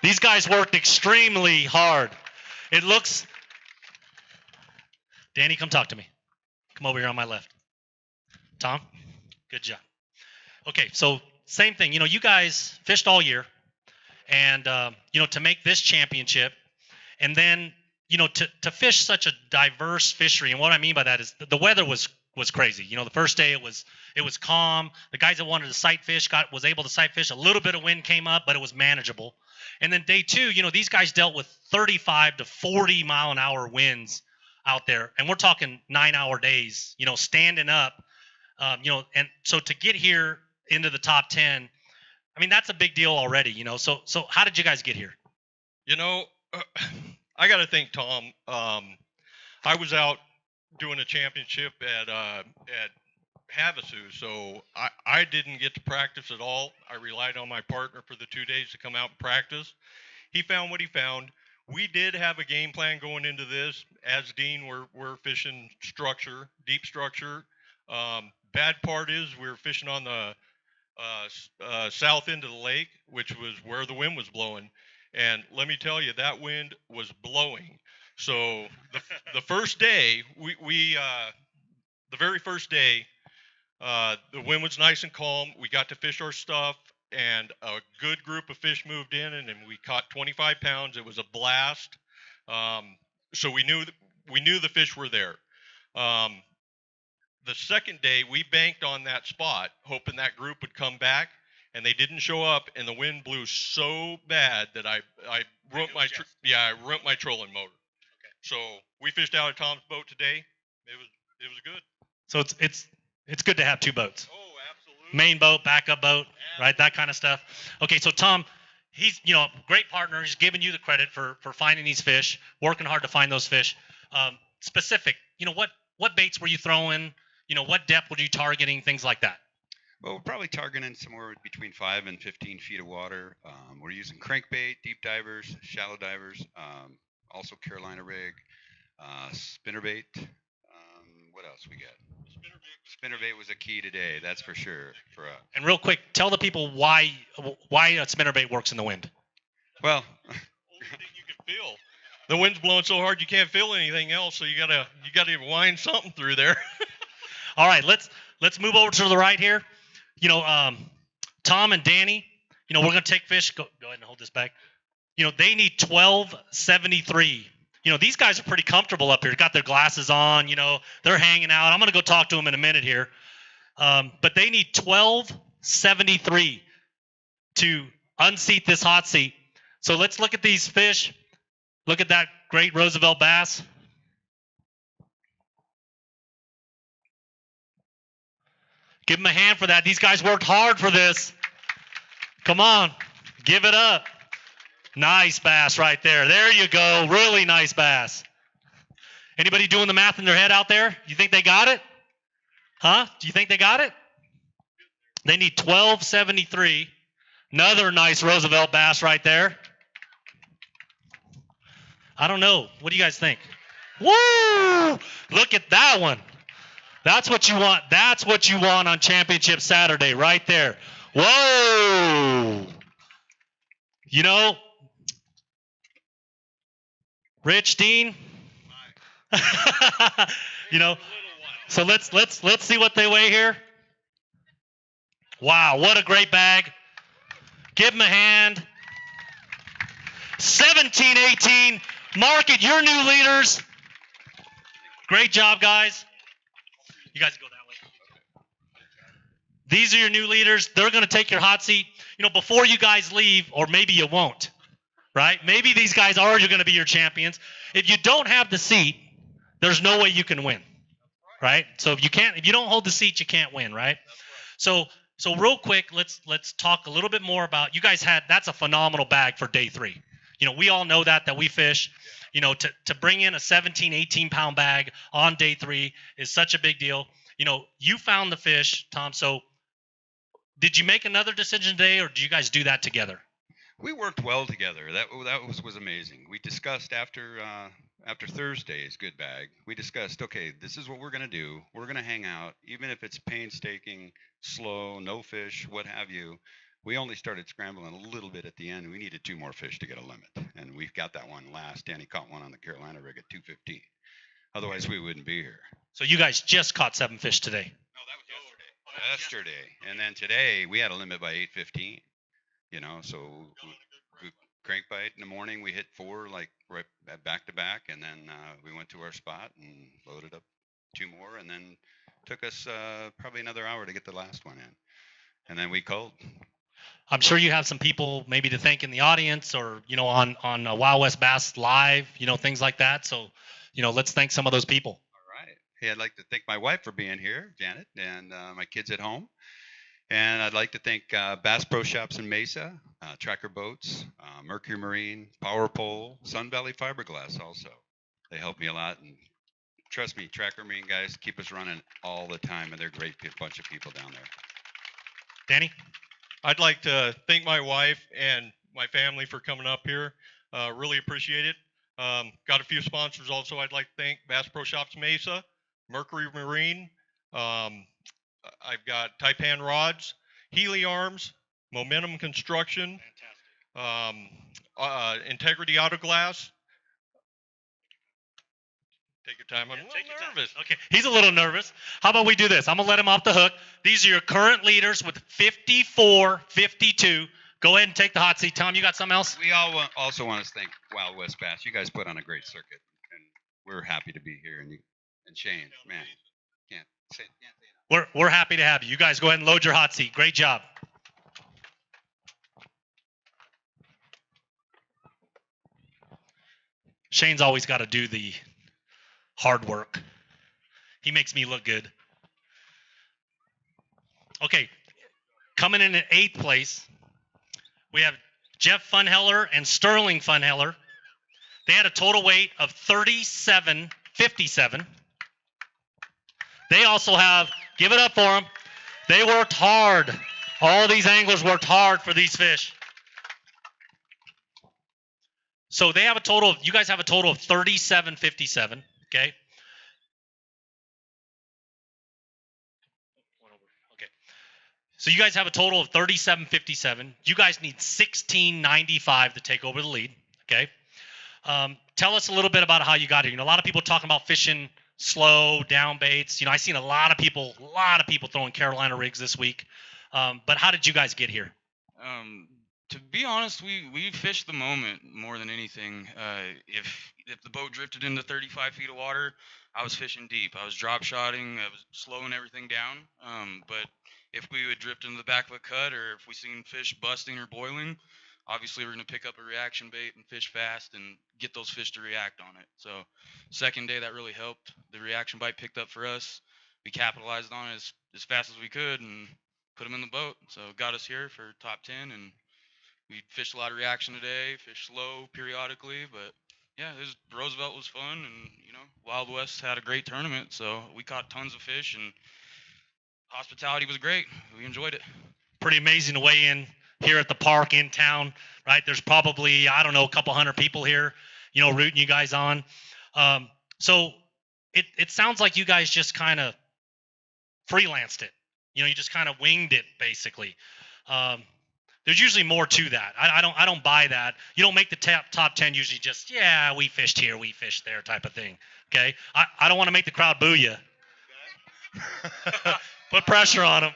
These guys worked extremely hard. It looks... Danny, come talk to me. Come over here on my left. Tom, good job. Okay, so same thing. You know, you guys fished all year. And, you know, to make this championship, and then... You know, to fish such a diverse fishery, and what I mean by that is the weather was crazy. You know, the first day it was calm. The guys that wanted to sight fish was able to sight fish. A little bit of wind came up, but it was manageable. And then day 2, you know, these guys dealt with 35 to 40 mile an hour winds out there, and we're talking 9-hour days. You know, standing up. You know, and so to get here into the top 10, I mean that's a big deal already. You know, so how did you guys get here? You know. I got to thank Tom. I was out doing a championship at Havasu, so I didn't get to practice at all. I relied on my partner for the 2 days to come out and practice. He found what he found. We did have a game plan going into this. As Dean, we're fishing structure, deep structure. Bad part is we're fishing on the south end of the lake, which was where the wind was blowing. And let me tell you, that wind was blowing. So the first day, the very first day, the wind was nice and calm. We got to fish our stuff, and a good group of fish moved in, and we caught 25 pounds. It was a blast. So we knew the fish were there. The second day, we banked on that spot, hoping that group would come back. And they didn't show up, and the wind blew so bad that I ruined my trolling motor. Okay. So we fished out of Tom's boat today. It was good. So it's good to have 2 boats. Oh, absolutely. Main boat, backup boat, right? That kind of stuff. Okay, so Tom, he's great partner. He's giving you the credit for finding these fish, working hard to find those fish. Specific, what baits were you throwing? What depth were you targeting? Things like that. Well, we're probably targeting somewhere between 5 and 15 feet of water. We're using crankbait, deep divers, shallow divers, also Carolina rig, spinnerbait. What else we got? Spinnerbait was a key today, that's for sure. And real quick, tell the people why a spinnerbait works in the wind. Well, only thing you can feel. The wind's blowing so hard you can't feel anything else, so you gotta wind something through there. All right, let's move over to the right here. Tom and Danny, we're going to take fish. Go ahead and hold this back. They need 1273 You know, these guys are pretty comfortable up here. Got their glasses on, you know, they're hanging out. I'm going to go talk to them in a minute here. But they need 1273 to unseat this hot seat. So let's look at these fish. Look at that great Roosevelt bass. Give them a hand for that. These guys worked hard for this. Come on, give it up. Nice bass right there. There you go. Really nice bass. Anybody doing the math in their head out there? You think they got it? Huh? Do you think they got it? They need 1273. Another nice Roosevelt bass right there. I don't know. What do you guys think? Woo! Look at that one. That's what you want. That's what you want on Championship Saturday right there. Whoa! You know, Rich, Dean. You know, so let's see what they weigh here. Wow, what a great bag. Give them a hand. 17-18. Mark it, your new leaders. Great job, guys. You guys go that way. These are your new leaders. They're going to take your hot seat. You know, before you guys leave, or maybe you won't, right? Maybe these guys are going to be your champions. If you don't have the seat, there's no way you can win, right? So if you don't hold the seat, you can't win, right? So real quick, let's talk a little bit more about, you guys that's a phenomenal bag for day 3. You know, we all know that we fish. You know, to bring in a 17, 18-pound bag on day 3 is such a big deal. You know, you found the fish, Tom. So did you make another decision today, or did you guys do that together? We worked well together. That was amazing. We discussed after Thursday's good bag. We discussed, okay, this is what we're going to do. We're going to hang out, even if it's painstaking, slow, no fish, what have you. We only started scrambling a little bit at the end. We needed 2 more fish to get a limit, and we got that one last. Danny caught one on the Carolina rig at 215. Otherwise, we wouldn't be here. So you guys just caught 7 fish today? No, that was yesterday. And then today, we had a limit by 8:15. You know, so we crankbait in the morning. We hit 4 like right back to back, and then we went to our spot and loaded up 2 more, and then took us probably another hour to get the last one in, and then we culled. I'm sure you have some people maybe to thank in the audience, or you know, on Wild West Bass Live, you know, things like that. So, you know, let's thank some of those people. All right. Hey, I'd like to thank my wife for being here, Janet, and my kids at home. And I'd like to thank Bass Pro Shops in Mesa, Tracker Boats, Mercury Marine, Power Pole, Sun Valley Fiberglass also. They help me a lot, and trust me, Tracker Marine guys keep us running all the time, and they're a great bunch of people down there. Danny? I'd like to thank my wife and my family for coming up here. Really appreciate it. Got a few sponsors also I'd like to thank. Bass Pro Shops Mesa, Mercury Marine. I've got Taipan Rods, Healy Arms, Momentum Construction, Integrity Auto Glass. Take your time. I'm a little nervous. Okay, he's a little nervous. How about we do this? I'm going to let him off the hook. These are your current leaders with 54-52. Go ahead and take the hot seat. Tom, you got something else? We also want to thank Wild West Bass. You guys put on a great circuit, and we're happy to be here. And Shane, man, can't say enough. We're happy to have you. You guys go ahead and load your hot seat. Great job. Shane's always got to do the hard work. He makes me look good. Okay, coming in at 8th place, we have Jeff Funheller and Sterling Funheller. They had a total weight of 37.57. They also have, give it up for them, they worked hard. All these anglers worked hard for these fish. So they have a total of, you guys have a total of 37.57, okay? Okay. So you guys have a total of 37.57. You guys need 16.95 to take over the lead, okay? Tell us a little bit about how you got here. You know, a lot of people talking about fishing slow, down baits. You know, I've seen a lot of people throwing Carolina rigs this week. But how did you guys get here? To be honest, we fished the moment more than anything. If the boat drifted into 35 feet of water, I was fishing deep. I was drop shotting. I was slowing everything down. But if we would drift into the back of a cut, or if we seen fish busting or boiling, obviously we're gonna pick up a reaction bait and fish fast and get those fish to react on it. So second day that really helped. The reaction bite picked up for us. We capitalized on it as fast as we could and put them in the boat. So got us here for top 10, and we fished a lot of reaction today, fished slow periodically, but yeah, Roosevelt was fun, and Wild West had a great tournament, so we caught tons of fish, and hospitality was great. We enjoyed it. Pretty amazing to weigh in here at the park in town, right? There's probably, I don't know, a couple hundred people here, rooting you guys on. So it sounds like you guys just kind of freelanced it. You just kind of winged it, basically. There's usually more to that. I don't buy that. You don't make the top 10 usually just, yeah, we fished here, we fished there type of thing. Okay? I don't want to make the crowd boo you. Put pressure on them.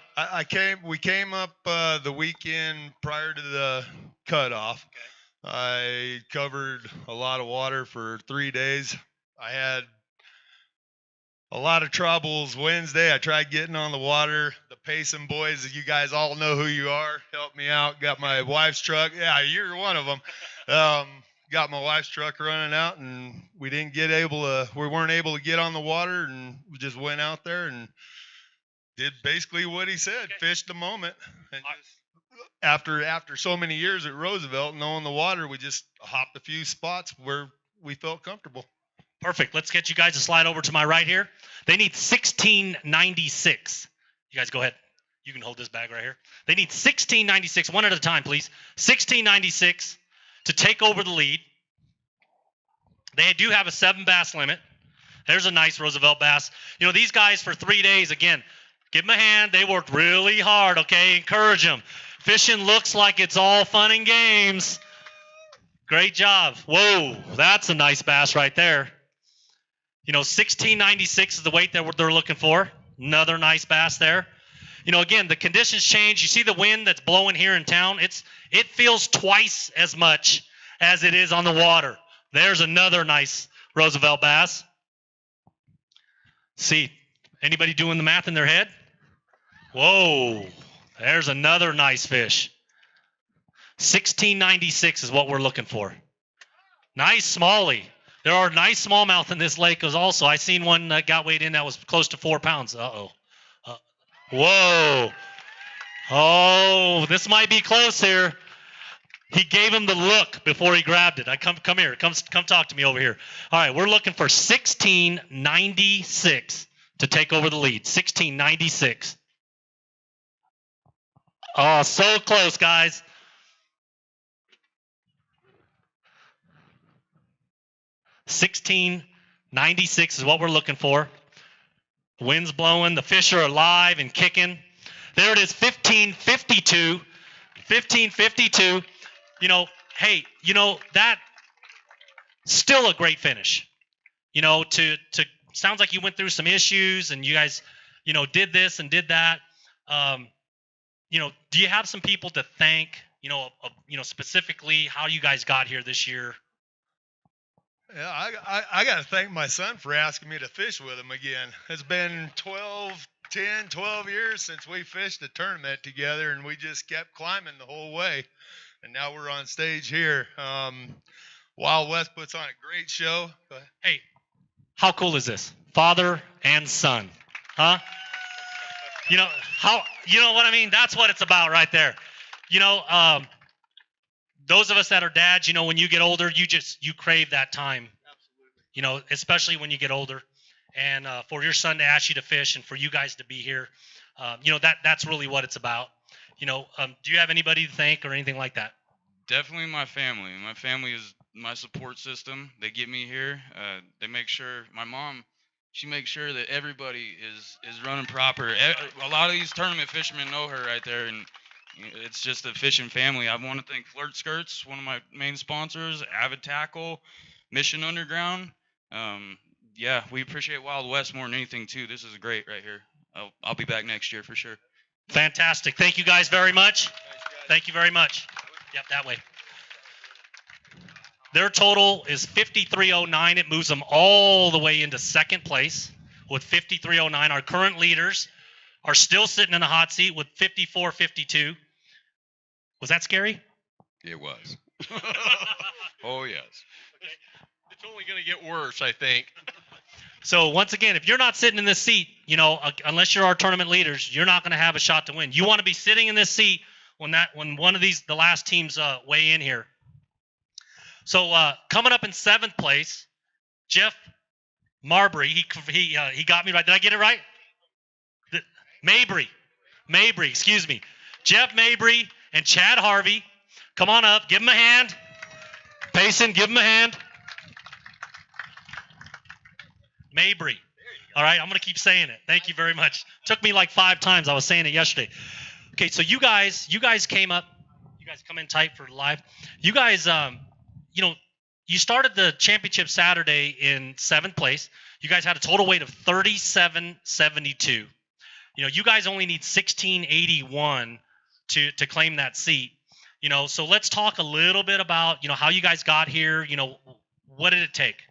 We came up the weekend prior to the cutoff. Okay. I covered a lot of water for 3 days. I had a lot of troubles Wednesday. I tried getting on the water. The Payson boys, you guys all know who you are, helped me out. Got my wife's truck. Yeah, you're one of them. Got my wife's truck running out, and we weren't able to get on the water, and we just went out there and did basically what he said, okay. Fished the moment. And after so many years at Roosevelt, knowing the water, we just hopped a few spots where we felt comfortable. Perfect. Let's get you guys to slide over to my right here. They need 1696. You guys go ahead. You can hold this bag right here. They need 1696, one at a time, please. 1696 to take over the lead. They do have a 7 bass limit. There's a nice Roosevelt bass. These guys for 3 days, again, give them a hand. They worked really hard, okay? Encourage them. Fishing looks like it's all fun and games. Great job. Whoa, that's a nice bass right there. 1696 is the weight that they're looking for. Another nice bass there. Again, the conditions change. You see the wind that's blowing here in town? It feels twice as much as it is on the water. There's another nice Roosevelt bass. See, anybody doing the math in their head? Whoa, there's another nice fish. 1696 is what we're looking for. Nice smallie. There are nice smallmouth in this lake also. I seen one that got weighed in that was close to 4 pounds. Uh-oh. Whoa. Oh, this might be close here. He gave him the look before he grabbed it. Come here. Come talk to me over here. All right, we're looking for 1696 to take over the lead. 1696. Oh, so close, guys. $16.96 is what we're looking for. The wind's blowing. The fish are alive and kicking. There it is, $15.52. $15.52. Hey, that still a great finish. To sounds like you went through some issues and you guys, did this and did that. Do you have some people to thank? Specifically how you guys got here this year. Yeah, I got to thank my son for asking me to fish with him again. It's been 12 years since we fished a tournament together, and we just kept climbing the whole way. And now we're on stage here. Wild West puts on a great show. Hey, how cool is this? Father and son, huh? You know what I mean? That's what it's about right there. Those of us that are dads, when you get older, you crave that time. Absolutely. Especially when you get older, and for your son to ask you to fish and for you guys to be here, that's really what it's about. Do you have anybody to thank or anything like that? Definitely my family. My family is my support system. They get me here. They make sure. My mom, she makes sure that everybody is running proper. A lot of these tournament fishermen know her right there, and it's just a fishing family. I want to thank Flirt Skirts, one of my main sponsors, Avid Tackle, Mission Underground. Yeah, we appreciate Wild West more than anything too. This is great right here. I'll be back next year for sure. Fantastic. Thank you guys very much. Thank you very much. Yep, that way. Their total is 53.09. It moves them all the way into second place with 53.09. Our current leaders are still sitting in the hot seat with 54.52. Was that scary? It was. Oh, yes. It's only going to get worse, I think. So once again, if you're not sitting in this seat, unless you're our tournament leaders, you're not going to have a shot to win. You want to be sitting in this seat when one of the last teams weigh in here. So coming up in 7th place, Jeff Marbury. He got me right. Did I get it right? Mabry. Excuse me. Jeff Mabry and Chad Harvey. Come on up. Give him a hand. Payson, give him a hand. Mabry. All right, I'm going to keep saying it. Thank you very much. Took me like 5 times. I was saying it yesterday. Okay, so you guys came up. You guys come in tight for live. You guys, you started the championship Saturday in 7th place. You guys had a total weight of 37.72. You guys only need 16.81 to claim that seat. So let's talk a little bit about, how you guys got here. What did it take?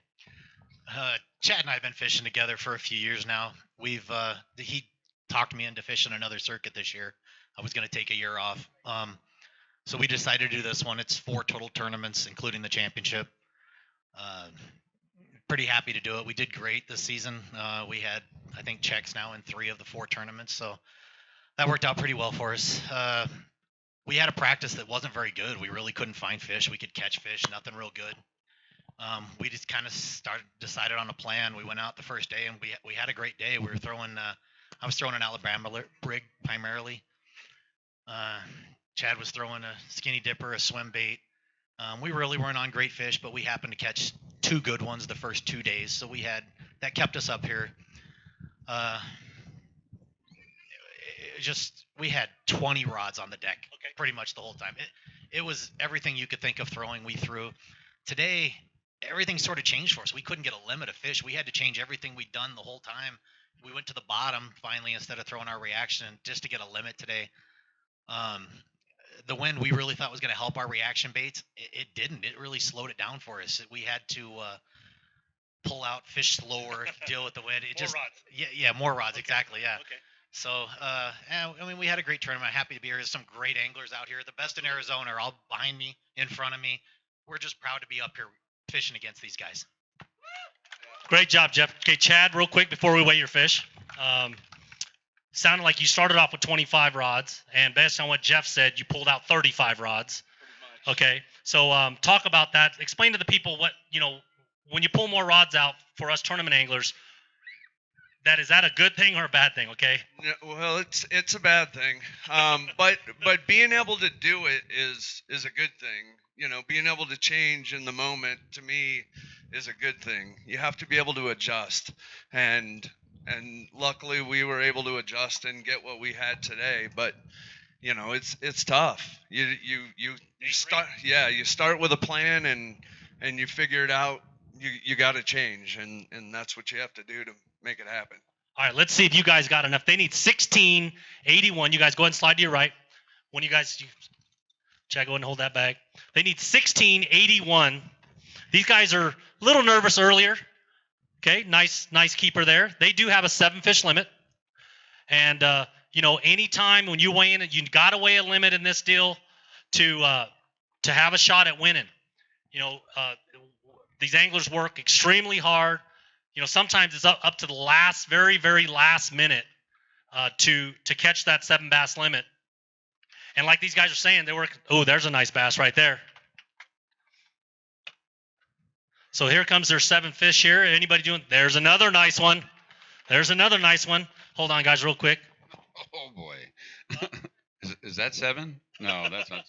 Chad and I have been fishing together for a few years now. He talked me into fishing another circuit this year. I was going to take a year off. So we decided to do this one. It's 4 total tournaments, including the championship. Pretty happy to do it. We did great this season. We had, I think, checks now in 3 of the 4 tournaments. So that worked out pretty well for us. We had a practice that wasn't very good. We really couldn't find fish. We could catch fish, nothing real good. We just kind of decided on a plan. We went out the first day and we had a great day. We were throwing, I was throwing an Alabama rig primarily. Chad was throwing a skinny dipper, a swim bait. We really weren't on great fish, but we happened to catch 2 good ones the first 2 days. So that kept us up here. We had 20 rods on the deck pretty much the whole time. It was everything you could think of throwing we threw. Today, everything sort of changed for us. We couldn't get a limit of fish. We had to change everything we'd done the whole time. We went to the bottom finally instead of throwing our reaction just to get a limit today. The wind we really thought was going to help our reaction baits. It didn't. It really slowed it down for us. We had to pull out, fish slower, deal with the wind. More rods. Yeah, more rods. Okay. Exactly. Yeah. Okay. So, we had a great tournament. I'm happy to be here. There's some great anglers out here. The best in Arizona are all behind me, in front of me. We're just proud to be up here fishing against these guys. Great job, Jeff. Okay, Chad, real quick before we weigh your fish. Sounded like you started off with 25 rods, and based on what Jeff said, you pulled out 35 rods. Okay, so talk about that. Explain to the people what, when you pull more rods out for us tournament anglers, is that a good thing or a bad thing? Okay. Yeah, well, it's a bad thing, but being able to do it is a good thing. Being able to change in the moment to me is a good thing. You have to be able to adjust, and luckily we were able to adjust and get what we had today. But it's tough. You start with a plan and you figure it out. You got to change, and that's what you have to do to make it happen. All right, let's see if you guys got enough. They need 16.81. You guys go ahead and slide to your right. When Chad, go ahead and hold that bag. They need 16.81. These guys are a little nervous earlier. Okay, nice keeper there. They do have a 7-fish limit. And, anytime when you weigh in, you got to weigh a limit in this deal to have a shot at winning. These anglers work extremely hard. Sometimes it's up to the last, very, very last minute to catch that 7 bass limit. And like these guys are saying, they work. Oh, there's a nice bass right there. So here comes their 7 fish here. Anybody doing? There's another nice one. Hold on, guys, real quick. Oh boy, is that 7? No, that's not.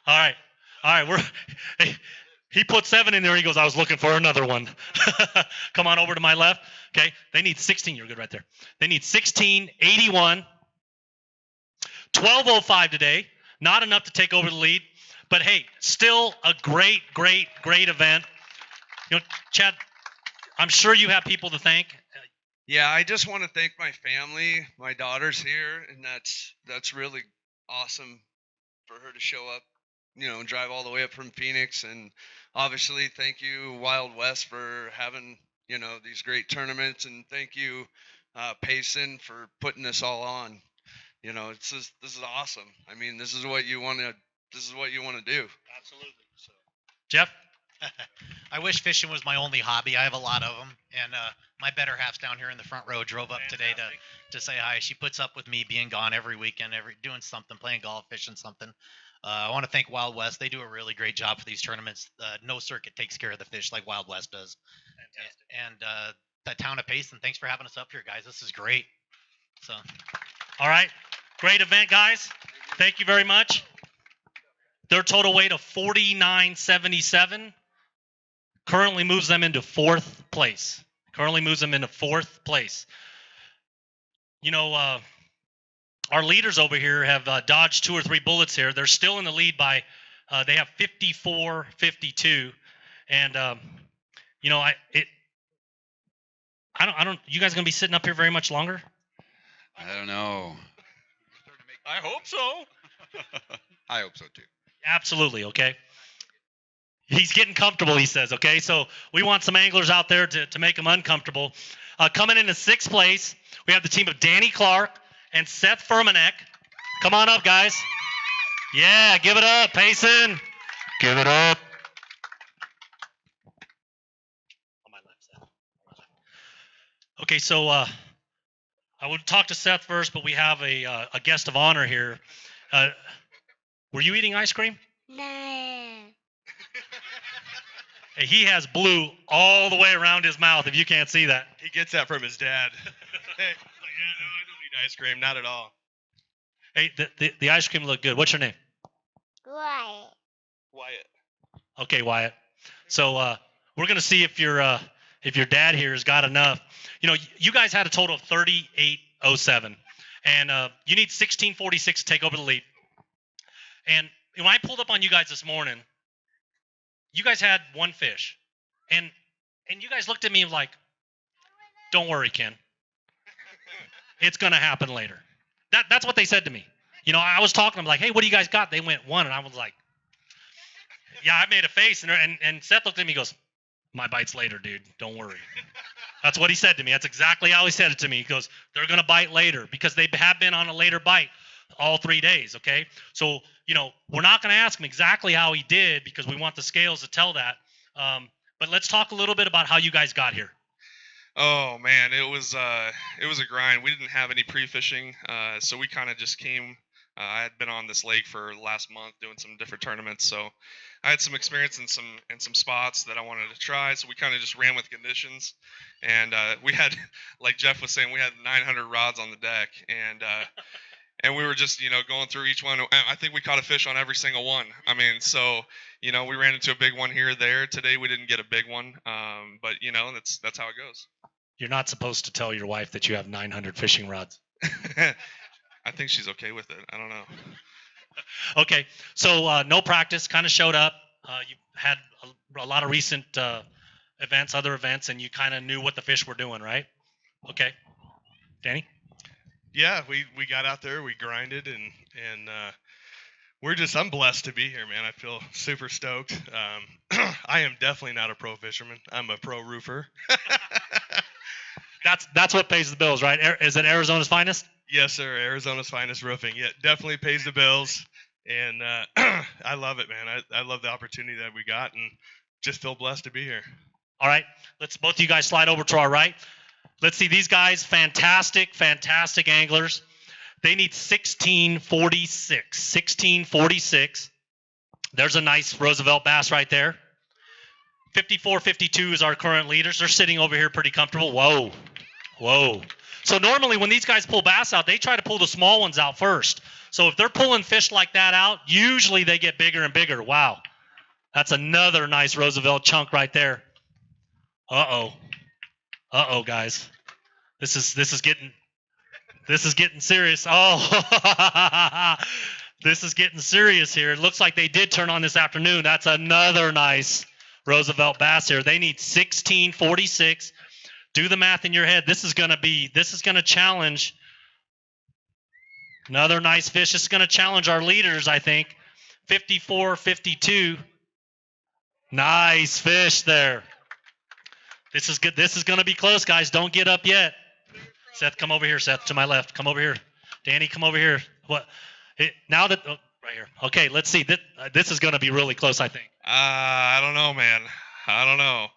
All right. He put 7 in there. He goes, I was looking for another one. Come on over to my left. Okay. They need 16. You're good right there. They need 16.81. 12.05 today. Not enough to take over the lead. But, hey, still a great, great, great event. Chad, I'm sure you have people to thank. Yeah, I just want to thank my family. My daughter's here, and that's really awesome for her to show up drive all the way up from Phoenix. And obviously, thank you, Wild West, for having, these great tournaments. And thank you, Payson, for putting this all on. This is awesome. I mean, this is what you want to do. Absolutely. So, Jeff? I wish fishing was my only hobby. I have a lot of them, and my better half's down here in the front row drove up today to say hi. She puts up with me being gone every weekend, doing something, playing golf, fishing something. I want to thank Wild West. They do a really great job for these tournaments. No circuit takes care of the fish like Wild West does. Fantastic. And the town of Payson, thanks for having us up here, guys. This is great. So, all right. Great event, guys. Thank you very much. Their total weight of 49.77 currently moves them into fourth place. Our leaders over here have dodged 2 or 3 bullets here. They're still in the lead by, they have 54-52. And, I don't, you guys going to be sitting up here very much longer? I don't know. I hope so. I hope so too. Absolutely, okay. He's getting comfortable, he says, okay? So we want some anglers out there to make them uncomfortable. Coming in 6th place, we have the team of Danny Clark and Seth Furmanek. Come on up, guys. Yeah, give it up, Payson. Give it up. On my left side. Okay, so I would talk to Seth first, but we have a guest of honor here. Were you eating ice cream? No. Hey, he has blue all the way around his mouth, if you can't see that. He gets that from his dad. Hey, I don't eat ice cream, not at all. Hey, the ice cream looked good. What's your name? Wyatt. Okay, Wyatt. So we're gonna see if your dad here has got enough. You guys had a total of 38.07, and you need 16.46 to take over the lead. And when I pulled up on you guys this morning, you guys had 1 fish, and you guys looked at me like, "Don't worry, Ken. It's gonna happen later." That's what they said to me. I was talking. I'm like, "Hey, what do you guys got?" They went 1, and I was like, "Yeah." I made a face, and Seth looked at me. He goes, "My bite's later, dude. Don't worry." That's what he said to me. That's exactly how he said it to me. He goes, "They're gonna bite later," because they have been on a later bite all 3 days. Okay, so we're not gonna ask him exactly how he did because we want the scales to tell that. But let's talk a little bit about how you guys got here. Oh man, it was a grind. We didn't have any pre-fishing, so we kind of just came. I had been on this lake for last month doing some different tournaments, so I had some experience in some spots that I wanted to try. So we kind of just ran with conditions, and we had, like Jeff was saying, we had 900 rods on the deck, and we were just going through each one. I think we caught a fish on every single one. I mean, so we ran into a big one here or there. Today we didn't get a big one, but that's how it goes. You're not supposed to tell your wife that you have 900 fishing rods. I think she's okay with it. I don't know. Okay, so no practice, kind of showed up. You had a lot of recent other events, and you kind of knew what the fish were doing, right? Okay. Danny? Yeah, we got out there, we grinded, and I'm blessed to be here, man. I feel super stoked. I am definitely not a pro fisherman. I'm a pro roofer. That's what pays the bills, right? Is it Arizona's finest? Yes, sir. Arizona's finest roofing. Yeah, definitely pays the bills. And I love it, man. I love the opportunity that we got and just feel blessed to be here. All right. Let's both of you guys slide over to our right. Let's see these guys. Fantastic anglers. They need 1646. 1646. There's a nice Roosevelt bass right there. 54-52 is our current leaders. They're sitting over here pretty comfortable. Whoa. So normally when these guys pull bass out, they try to pull the small ones out first. So if they're pulling fish like that out, usually they get bigger and bigger. Wow. That's another nice Roosevelt chunk right there. Uh-oh, guys. This is getting serious. Oh, this is getting serious here. It looks like they did turn on this afternoon. That's another nice Roosevelt bass here. They need 1646. Do the math in your head. This is going to challenge another nice fish. This is going to challenge our leaders, I think. 54-52. Nice fish there. This is good. This is going to be close, guys. Don't get up yet. Seth, come over here. Seth, to my left. Come over here. Danny, come over here. What? Now that right here. Okay, let's see. This is going to be really close, I think. I don't know, man. I don't know.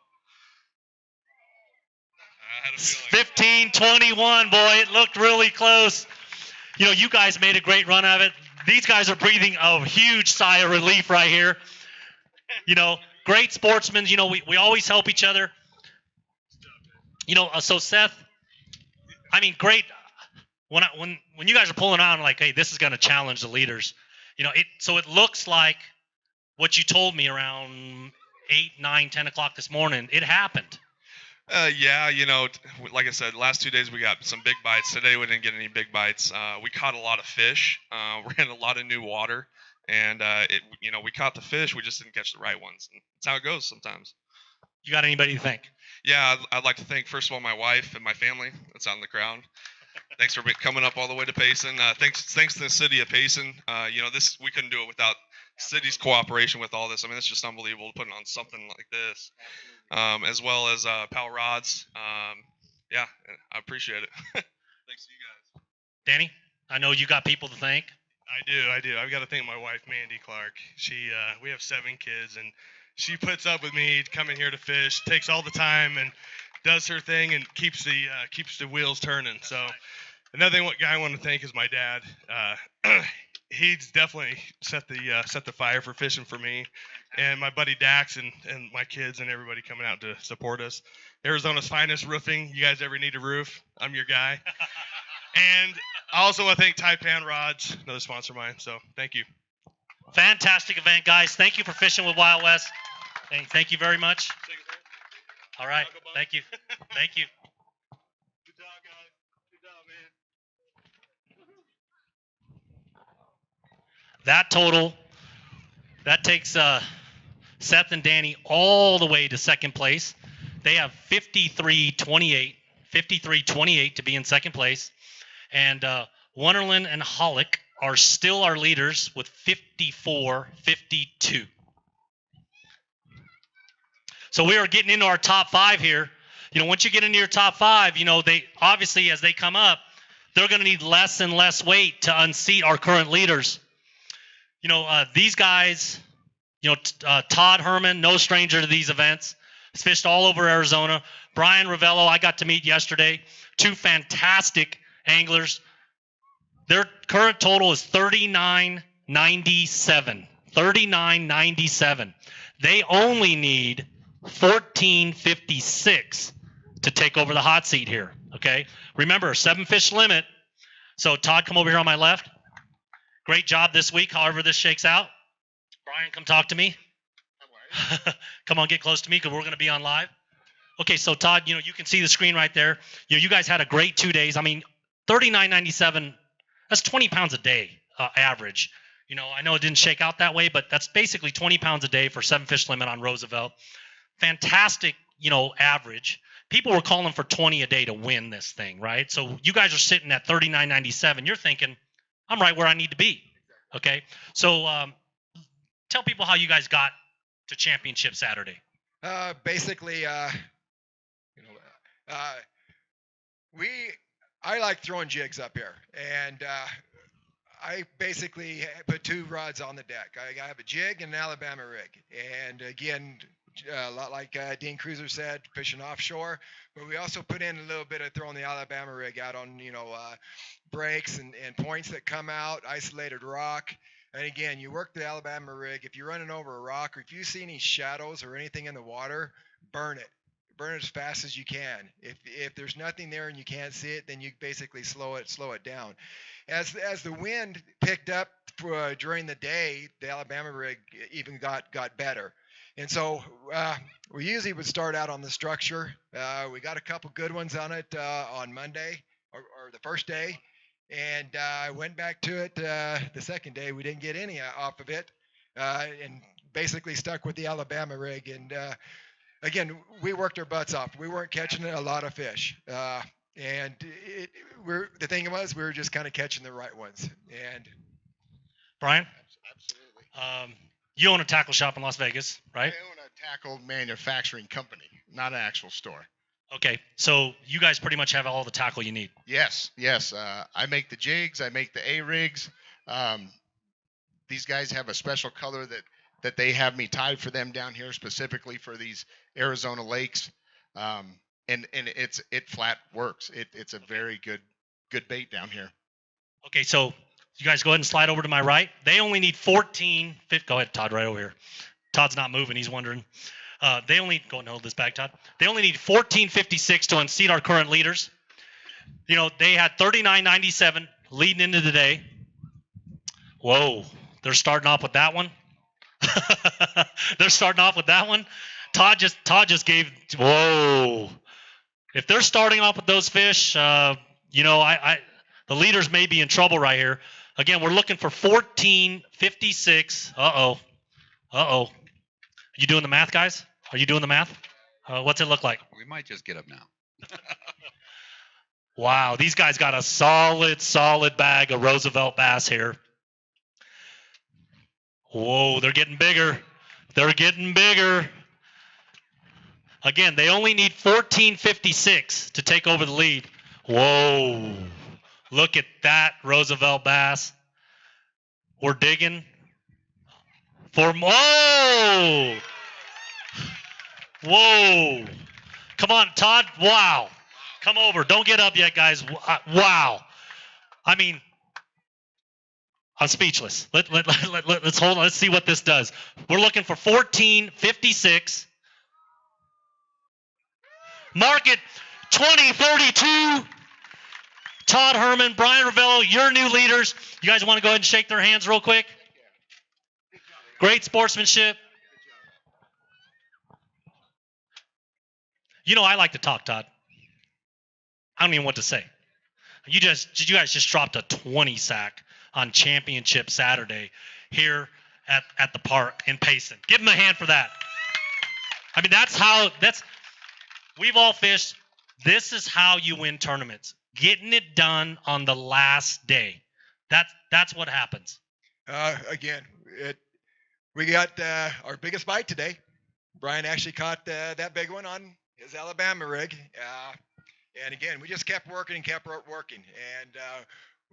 15-21, boy. It looked really close. You know, you guys made a great run of it. These guys are breathing a huge sigh of relief right here. You know, great sportsmen. You know, we always help each other. You know, so Seth, I mean, great. When you guys are pulling on, like, hey, this is going to challenge the leaders. You know, so it looks like what you told me around 8, 9, 10 o'clock this morning. It happened. Yeah, you know, like I said, last 2 days we got some big bites. Today we didn't get any big bites. We caught a lot of fish. We're in a lot of new water, and you know, we caught the fish. We just didn't catch the right ones. And that's how it goes sometimes. You got anybody to thank? Yeah, I'd like to thank first of all my wife and my family that's out in the crowd. Thanks for coming up all the way to Payson. Thanks to the city of Payson. You know, we couldn't do it without city's cooperation with all this. I mean, it's just unbelievable putting on something like this, as well as Pal Rods. Yeah, I appreciate it. Thanks to you guys. Danny, I know you got people to thank. I do. I've got to thank my wife, Mandy Clark. We have 7 kids, and she puts up with me coming here to fish, takes all the time, and does her thing, and keeps the wheels turning. So, another guy I want to thank is my dad. He's definitely set the fire for fishing for me, and my buddy Dax and my kids and everybody coming out to support us. Arizona's finest roofing. You guys ever need a roof? I'm your guy. And I also want to thank Taipan Rods, another sponsor of mine. So thank you. Fantastic event, guys. Thank you for fishing with Wild West. Thank you very much. All right. Thank you. Thank you. Good job, guys. Good job, man. That total, that takes Seth and Danny all the way to second place. They have 53-28 to be in second place. And Wonderland and Hollick are still our leaders with 54-52. So we are getting into our top 5 here. You know, once you get into your top 5, you know, they obviously, as they come up, they're going to need less and less weight to unseat our current leaders. You know, these guys, you know, Todd Herman, no stranger to these events. He's fished all over Arizona. Brian Ravello, I got to meet yesterday. 2 fantastic anglers. Their current total is 39.97. 39.97. They only need 14.56 to take over the hot seat here. Okay. Remember, 7 fish limit. So Todd, come over here on my left. Great job this week. However this shakes out. Brian, come talk to me. Come on, get close to me because we're going to be on live. Okay, so Todd, you know, you can see the screen right there. You know, you guys had a great 2 days. I mean, 39.97. That's 20 pounds a day average. You know, I know it didn't shake out that way, but that's basically 20 pounds a day for 7 fish limit on Roosevelt. Fantastic, you know, average. People were calling for 20 a day to win this thing, right? So you guys are sitting at 39.97. You're thinking, I'm right where I need to be. Okay, so tell people how you guys got to championship Saturday. Basically, I like throwing jigs up here, and I basically put 2 rods on the deck. I have a jig and an Alabama rig, and again, a lot like Dean Cruiser said, fishing offshore, but we also put in a little bit of throwing the Alabama rig out on, you know, breaks and points that come out, isolated rock. And again, you work the Alabama rig. If you're running over a rock, or if you see any shadows or anything in the water, burn it. Burn it as fast as you can. If there's nothing there and you can't see it, then you basically slow it down. As the wind picked up during the day, the Alabama rig even got better. And so we usually would start out on the structure. We got a couple good ones on it on Monday or the first day. And I went back to it the second day. We didn't get any off of it, and basically stuck with the Alabama rig. And again, we worked our butts off. We weren't catching a lot of fish, and the thing was, we were just kind of catching the right ones. And Brian, You own a tackle shop in Las Vegas, right? I own a tackle manufacturing company, not an actual store. Okay, so you guys pretty much have all the tackle you need. Yes, yes. I make the jigs. I make the A-rigs. These guys have a special color that they have me tied for them down here specifically for these Arizona lakes. And it flat works. It's a very good bait down here. Okay, so you guys go ahead and slide over to my right. They only need 14. Go ahead, Todd, right over here. Todd's not moving. He's wondering. They only go and hold this bag, Todd. They only need 14.56 to unseat our current leaders. You know, they had 39.97 leading into the day. Whoa, they're starting off with that one. They're starting off with that one. Todd just gave. Whoa, if they're starting off with those fish, you know, the leaders may be in trouble right here. Again, we're looking for 14.56. Uh-oh. You doing the math, guys? Are you doing the math? What's it look like? We might just get up now. Wow, these guys got a solid bag of Roosevelt bass here. Whoa, they're getting bigger. They're getting bigger. Again, they only need 14.56 to take over the lead. Whoa, look at that Roosevelt bass. We're digging for more. Whoa. Come on, Todd. Wow. Come over. Don't get up yet, guys. Wow. I mean, I'm speechless. Let's hold on. Let's see what this does. We're looking for 14.56. Market 2032. Todd Herman, Brian Ravello, your new leaders. You guys want to go ahead and shake their hands real quick? Great sportsmanship. You know, I like to talk, Todd. I don't even know what to say. You guys just dropped a 20 sack on Championship Saturday here at the park in Payson. Give them a hand for that. I mean, we've all fished. This is how you win tournaments. Getting it done on the last day. That's what happens. Again, we got our biggest bite today. Brian actually caught that big one on his Alabama rig. And again, we just kept working. And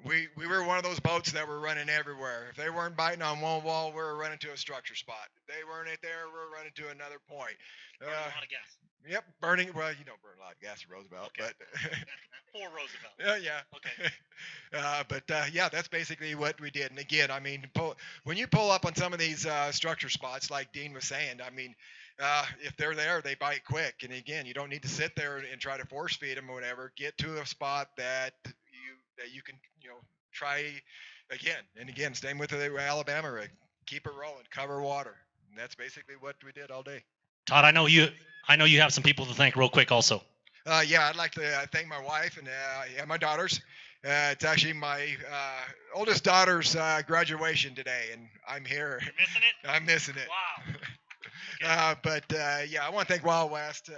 we were one of those boats that were running everywhere. If they weren't biting on one wall, we were running to a structure spot. If they weren't there, we were running to another point. Burning a lot of gas. Yep, burning. Well, you don't burn a lot of gas at Roosevelt, okay. But for Roosevelt. Yeah. Okay. But yeah, that's basically what we did. And again, I mean, when you pull up on some of these structure spots, like Dean was saying, I mean, if they're there, they bite quick. And again, you don't need to sit there and try to force feed them or whatever. Get to a spot that you can, try again and again. Same with the Alabama rig. Keep it rolling, cover water. And that's basically what we did all day. Todd, I know you have some people to thank real quick also. Yeah, I'd like to thank my wife and my daughters. It's actually my oldest daughter's graduation today, and I'm here. You're missing it? I'm missing it. Wow. But yeah, I want to thank Wild West,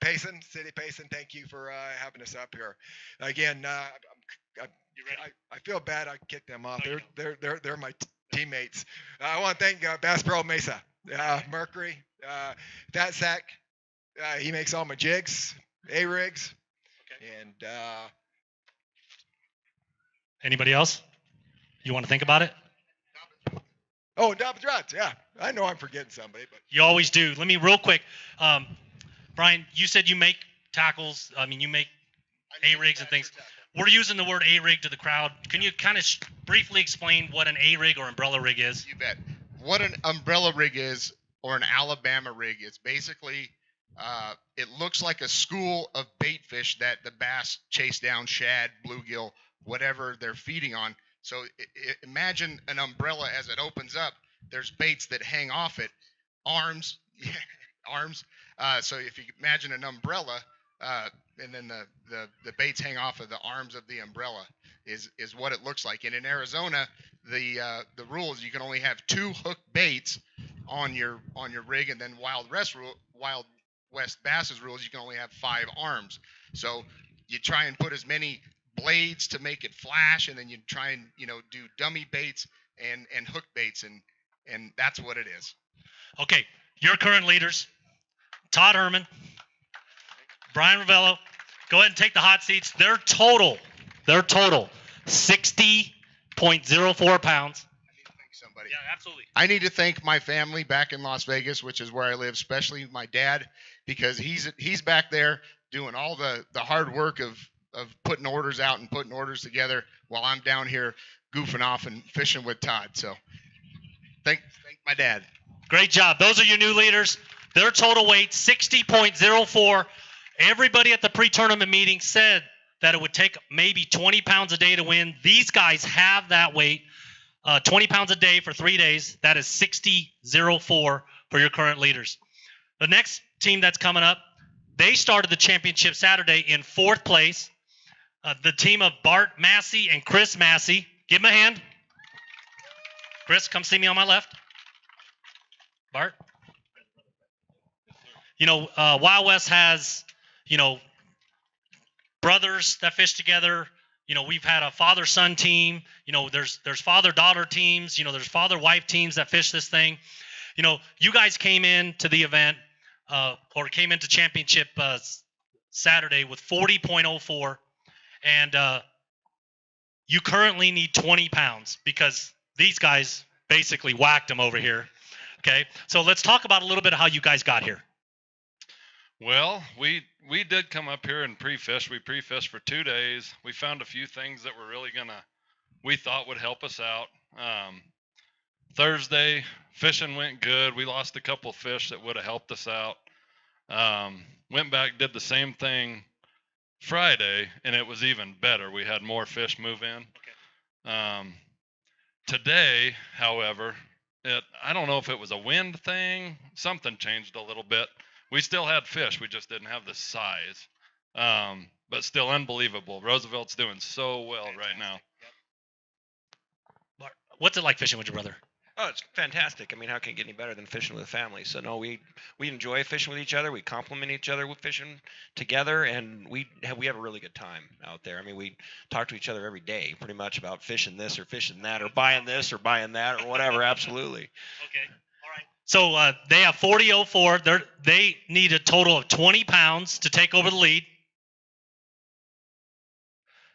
Payson, City Payson. Thank you for having us up here. Again, I feel bad I kicked them off. They're my teammates. I want to thank Bass Pro Mesa, Mercury, Fat Sack. He makes all my jigs, A-rigs. Okay. And anybody else? You want to think about it? Oh, Dobbins Rods. Yeah, I know I'm forgetting somebody, but you always do. Let me real quick. Brian, you said you make tackles. I mean, you make A-rigs and things. We're using the word A-rig to the crowd. Can you kind of briefly explain what an A-rig or umbrella rig is? You bet. What an umbrella rig is, or an Alabama rig, is basically it looks like a school of bait fish that the bass chase down, shad, bluegill, whatever they're feeding on. So imagine an umbrella as it opens up. There's baits that hang off it, arms. So if you imagine an umbrella, and then the baits hang off of the arms of the umbrella is what it looks like. And in Arizona, the rule is you can only have 2 hook baits on your rig, and then Wild West Bass's rules, you can only have 5 arms. So you try and put as many blades to make it flash, and then you try and do dummy baits and hook baits, and that's what it is. Okay, your current leaders, Todd Herman, Brian Ravello, go ahead and take the hot seats. Their total 60.04 pounds. Somebody. Yeah, absolutely. I need to thank my family back in Las Vegas, which is where I live, especially my dad, because he's back there doing all the hard work of putting orders out and putting orders together while I'm down here goofing off and fishing with Todd. So thank my dad. Great job. Those are your new leaders. Their total weight, 60.04. Everybody at the pre-tournament meeting said that it would take maybe 20 pounds a day to win. These guys have that weight, 20 pounds a day for 3 days. That is 60.04 for your current leaders. The next team that's coming up, they started the championship Saturday in 4th place. The team of Bart Massey and Chris Massey. Give them a hand. Chris, come see me on my left. Bart. Wild West has, brothers that fish together. We've had a father-son team. There's father-daughter teams. There's father-wife teams that fish this thing. You guys came into the event or came into championship Saturday with 40.04, and you currently need 20 pounds because these guys basically whacked them over here. Okay, so let's talk about a little bit of how you guys got here. Well, we did come up here and pre-fish. We pre-fished for 2 days. We found a few things that were really we thought would help us out. Thursday, fishing went good. We lost a couple fish that would have helped us out. Went back, did the same thing Friday, and it was even better. We had more fish move in. Okay. Today, however, I don't know if it was a wind thing. Something changed a little bit. We still had fish. We just didn't have the size. But still unbelievable. Roosevelt's doing so well right now. Yep. What's it like fishing with your brother? Oh, it's fantastic. I mean, how can it get any better than fishing with a family? So no, we enjoy fishing with each other. We complement each other with fishing together, and we have a really good time out there. I mean, we talk to each other every day, pretty much about fishing this or fishing that or buying this or buying that or whatever. Absolutely. Okay. All right. So they have 40.04. They need a total of 20 pounds to take over the lead.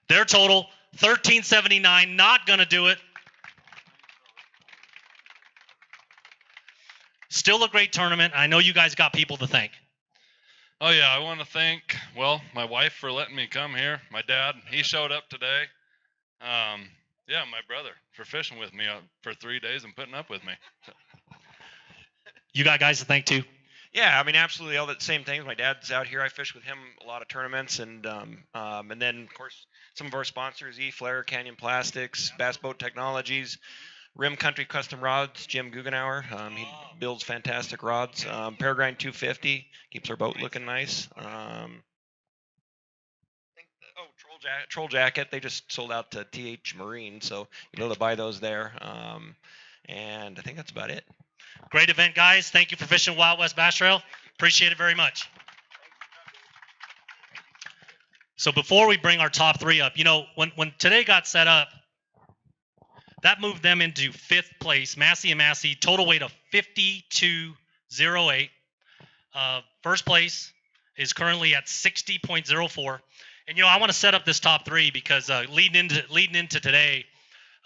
Their total 13.79. Not gonna do it. Still a great tournament. I know you guys got people to thank. Oh, yeah. I want to thank, my wife for letting me come here. My dad, he showed up today. My brother for fishing with me for 3 days and putting up with me. You got guys to thank, too? Yeah, I mean, absolutely. All the same things. My dad's out here. I fish with him a lot of tournaments. And then, of course, some of our sponsors, E-Flare, Canyon Plastics, Bass Boat Technologies, Rim Country Custom Rods, Jim Guggenauer. He builds fantastic rods. Peregrine 250 keeps our boat looking nice. Troll Jacket. They just sold out to TH Marine, so you'll be able to buy those there. And I think that's about it. Great event, guys. Thank you for fishing Wild West Bass Trail. Appreciate it very much. So before we bring our top three up, when today got set up, that moved them into 5th place. Massey and Massey, total weight of 52.08. First place is currently at 60.04. And I want to set up this top three because leading into today,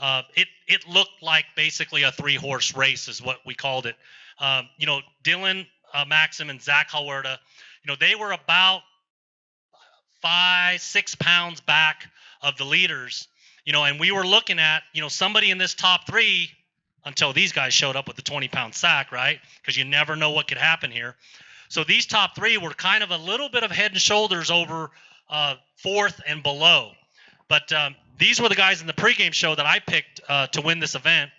it looked like basically a 3-horse race is what we called it. Dylan Maxim and Zach Huerta, they were about 5-6 pounds back of the leaders. And we were looking at, somebody in this top three until these guys showed up with the 20-pound sack, right? Because you never know what could happen here. So these top three were kind of a little bit of head and shoulders over 4th and below. But these were the guys in the pregame show that I picked to win this event.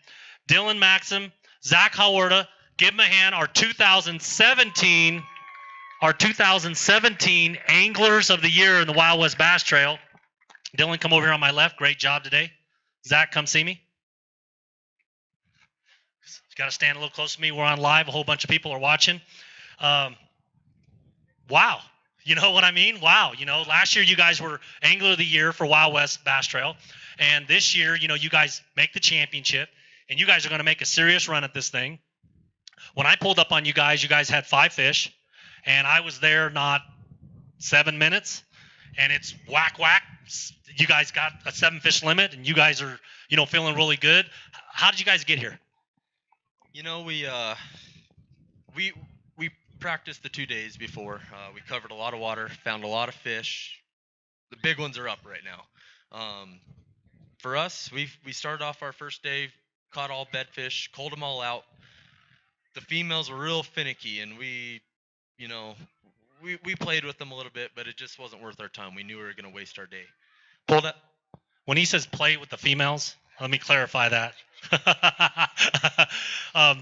Dylan Maxim, Zach Huerta, give them a hand, our 2017 Anglers of the Year in the Wild West Bass Trail. Dylan, come over here on my left. Great job today. Zach, come see me. You got to stand a little close to me. We're on live. A whole bunch of people are watching. Wow. You know what I mean? Wow. Last year you guys were Angler of the Year for Wild West Bass Trail. And this year, you guys make the championship. and you guys are going to make a serious run at this thing. When I pulled up on you guys had 5 fish, and I was there not 7 minutes, and it's whack whack. You guys got a 7 fish limit, and you guys are feeling really good. How did you guys get here? We practiced the 2 days before. We covered a lot of water, found a lot of fish. The big ones are up right now. For us, we started off our first day, caught all bedfish, culled them all out. The females were real finicky, and we played with them a little bit, but it just wasn't worth our time. We knew we were going to waste our day. Pulled up. When he says play with the females, let me clarify that.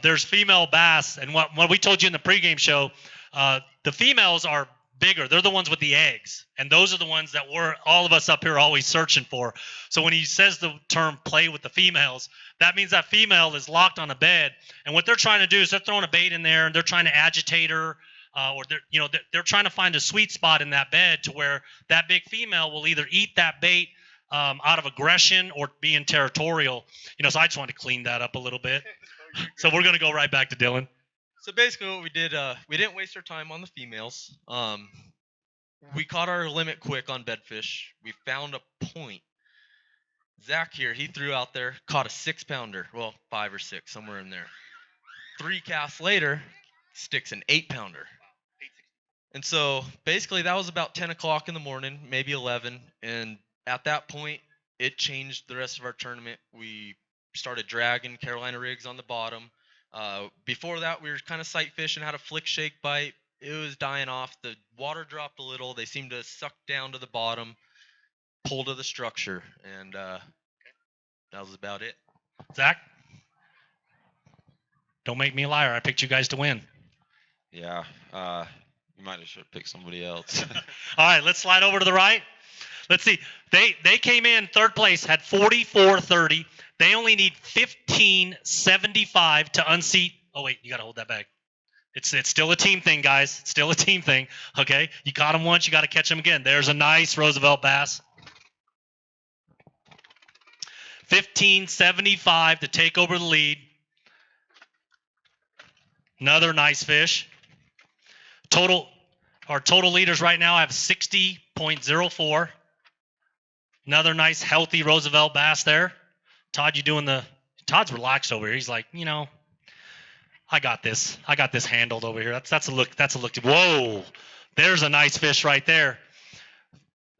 There's female bass, and what we told you in the pregame show, the females are bigger. They're the ones with the eggs, and those are the ones that all of us up here are always searching for. So when he says the term play with the females, that means that female is locked on a bed, and what they're trying to do is they're throwing a bait in there, and they're trying to agitate her, or they're trying to find a sweet spot in that bed to where that big female will either eat that bait out of aggression or being territorial. So I just wanted to clean that up a little bit. So we're going to go right back to Dylan. So basically what we did, we didn't waste our time on the females. We caught our limit quick on bedfish. We found a point. Zach here, he threw out there, caught a 6-pounder. Well, 5 or 6, somewhere in there. 3 casts later, sticks an 8-pounder. And so basically that was about 10 o'clock in the morning, maybe 11. And at that point, it changed the rest of our tournament. We started dragging Carolina rigs on the bottom. Before that, we were kind of sight fishing, had a flick shake bite. It was dying off. The water dropped a little. They seemed to suck down to the bottom, pull to the structure, and that was about it. Zach? Don't make me a liar. I picked you guys to win. Yeah, you might have should have picked somebody else. All right, let's slide over to the right. Let's see. They came in third place, had 44.30. They only need 15.75 to unseat. Oh wait, you got to hold that bag. It's still a team thing, guys. It's still a team thing. Okay, you caught them once, you got to catch them again. There's a nice Roosevelt bass. 15.75 to take over the lead. Another nice fish. Our total leaders right now have 60.04. Another nice, healthy Roosevelt bass there. Todd, Todd's relaxed over here. He's like, I got this. I got this handled over here. That's a look. That's a look. Whoa, there's a nice fish right there.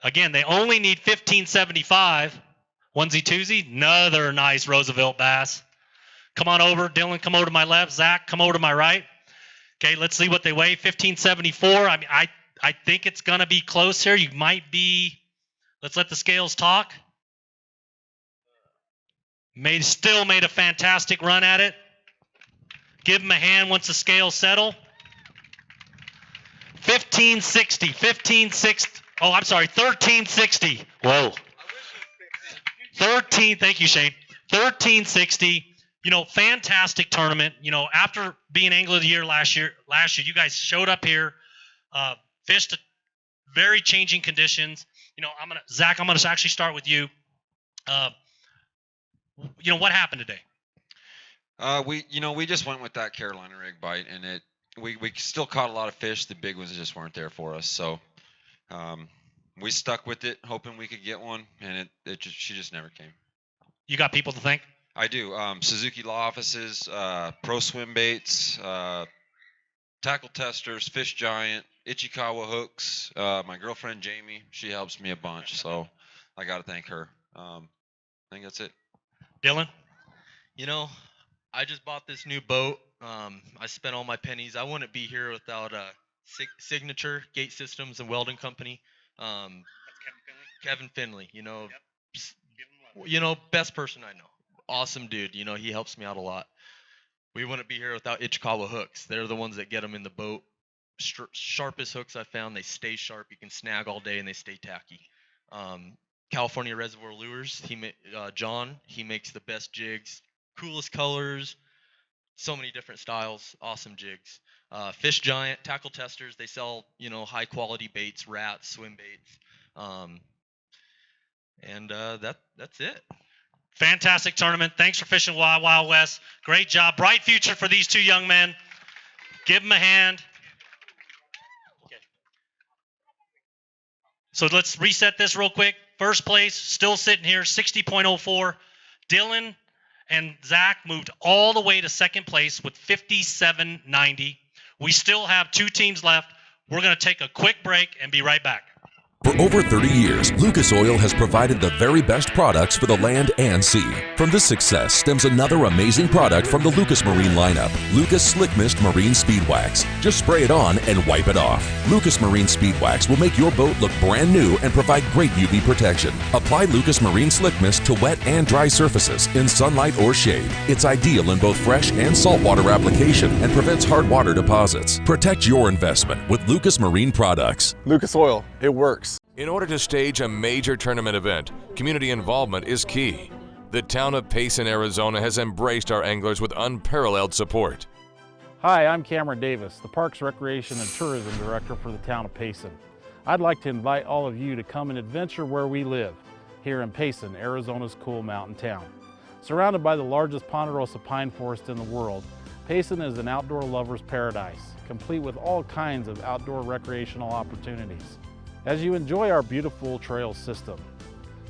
Again, they only need 15.75. Onesie twosie. Another nice Roosevelt bass. Come on over, Dylan. Come over to my left. Zach, come over to my right. Okay, let's see what they weigh. 15.74. I mean, I think it's gonna be close here. You might be. Let's let the scales talk. Still made a fantastic run at it. Give him a hand once the scales settle. 15.60. 15.60. Oh, I'm sorry. 13.60. Whoa. 13. Thank you, Shane. 13.60. Fantastic tournament. After being Angler of the Year last year, you guys showed up here, fished very changing conditions. Zach, I'm gonna actually start with you. What happened today? We just went with that Carolina rig bite, and we still caught a lot of fish. The big ones just weren't there for us, so we stuck with it, hoping we could get one, and she just never came. You got people to thank? I do. Suzuki Law Offices, Pro Swim Baits, Tackle Testers, Fish Giant, Ichikawa Hooks. My girlfriend Jamie, she helps me a bunch, so I got to thank her. I think that's it. Dylan? I just bought this new boat. I spent all my pennies. I wouldn't be here without Signature Gate Systems and Welding Company. That's Kevin Finley. Best person I know. Awesome dude. He helps me out a lot. We wouldn't be here without Ichikawa hooks. They're the ones that get them in the boat. Sharpest hooks I found. They stay sharp. You can snag all day and they stay tacky. California Reservoir Lures. John. He makes the best jigs. Coolest colors. So many different styles. Awesome jigs. Fish Giant. Tackle Testers. They sell high quality baits, rats, swim baits. And that's it. Fantastic tournament. Thanks for fishing Wild Wild West. Great job. Bright future for these two young men. Give them a hand. Okay. So let's reset this real quick. First place, still sitting here, 60.04. Dylan and Zach moved all the way to second place with 57.90. We still have two teams left. We're going to take a quick break and be right back. For over 30 years, Lucas Oil has provided the very best products for the land and sea. From this success stems another amazing product from the Lucas Marine lineup, Lucas Slick Mist Marine Speed Wax. Just spray it on and wipe it off. Lucas Marine Speed Wax will make your boat look brand new and provide great UV protection. Apply Lucas Marine Slick Mist to wet and dry surfaces in sunlight or shade. It's ideal in both fresh and saltwater application and prevents hard water deposits. Protect your investment with Lucas Marine products. Lucas Oil, it works. In order to stage a major tournament event, community involvement is key. The town of Payson, Arizona has embraced our anglers with unparalleled support. Hi, I'm Cameron Davis, the Parks, Recreation, and Tourism Director for the town of Payson. I'd like to invite all of you to come and adventure where we live, here in Payson, Arizona's cool mountain town. Surrounded by the largest ponderosa pine forest in the world, Payson is an outdoor lover's paradise, complete with all kinds of outdoor recreational opportunities. As you enjoy our beautiful trail system,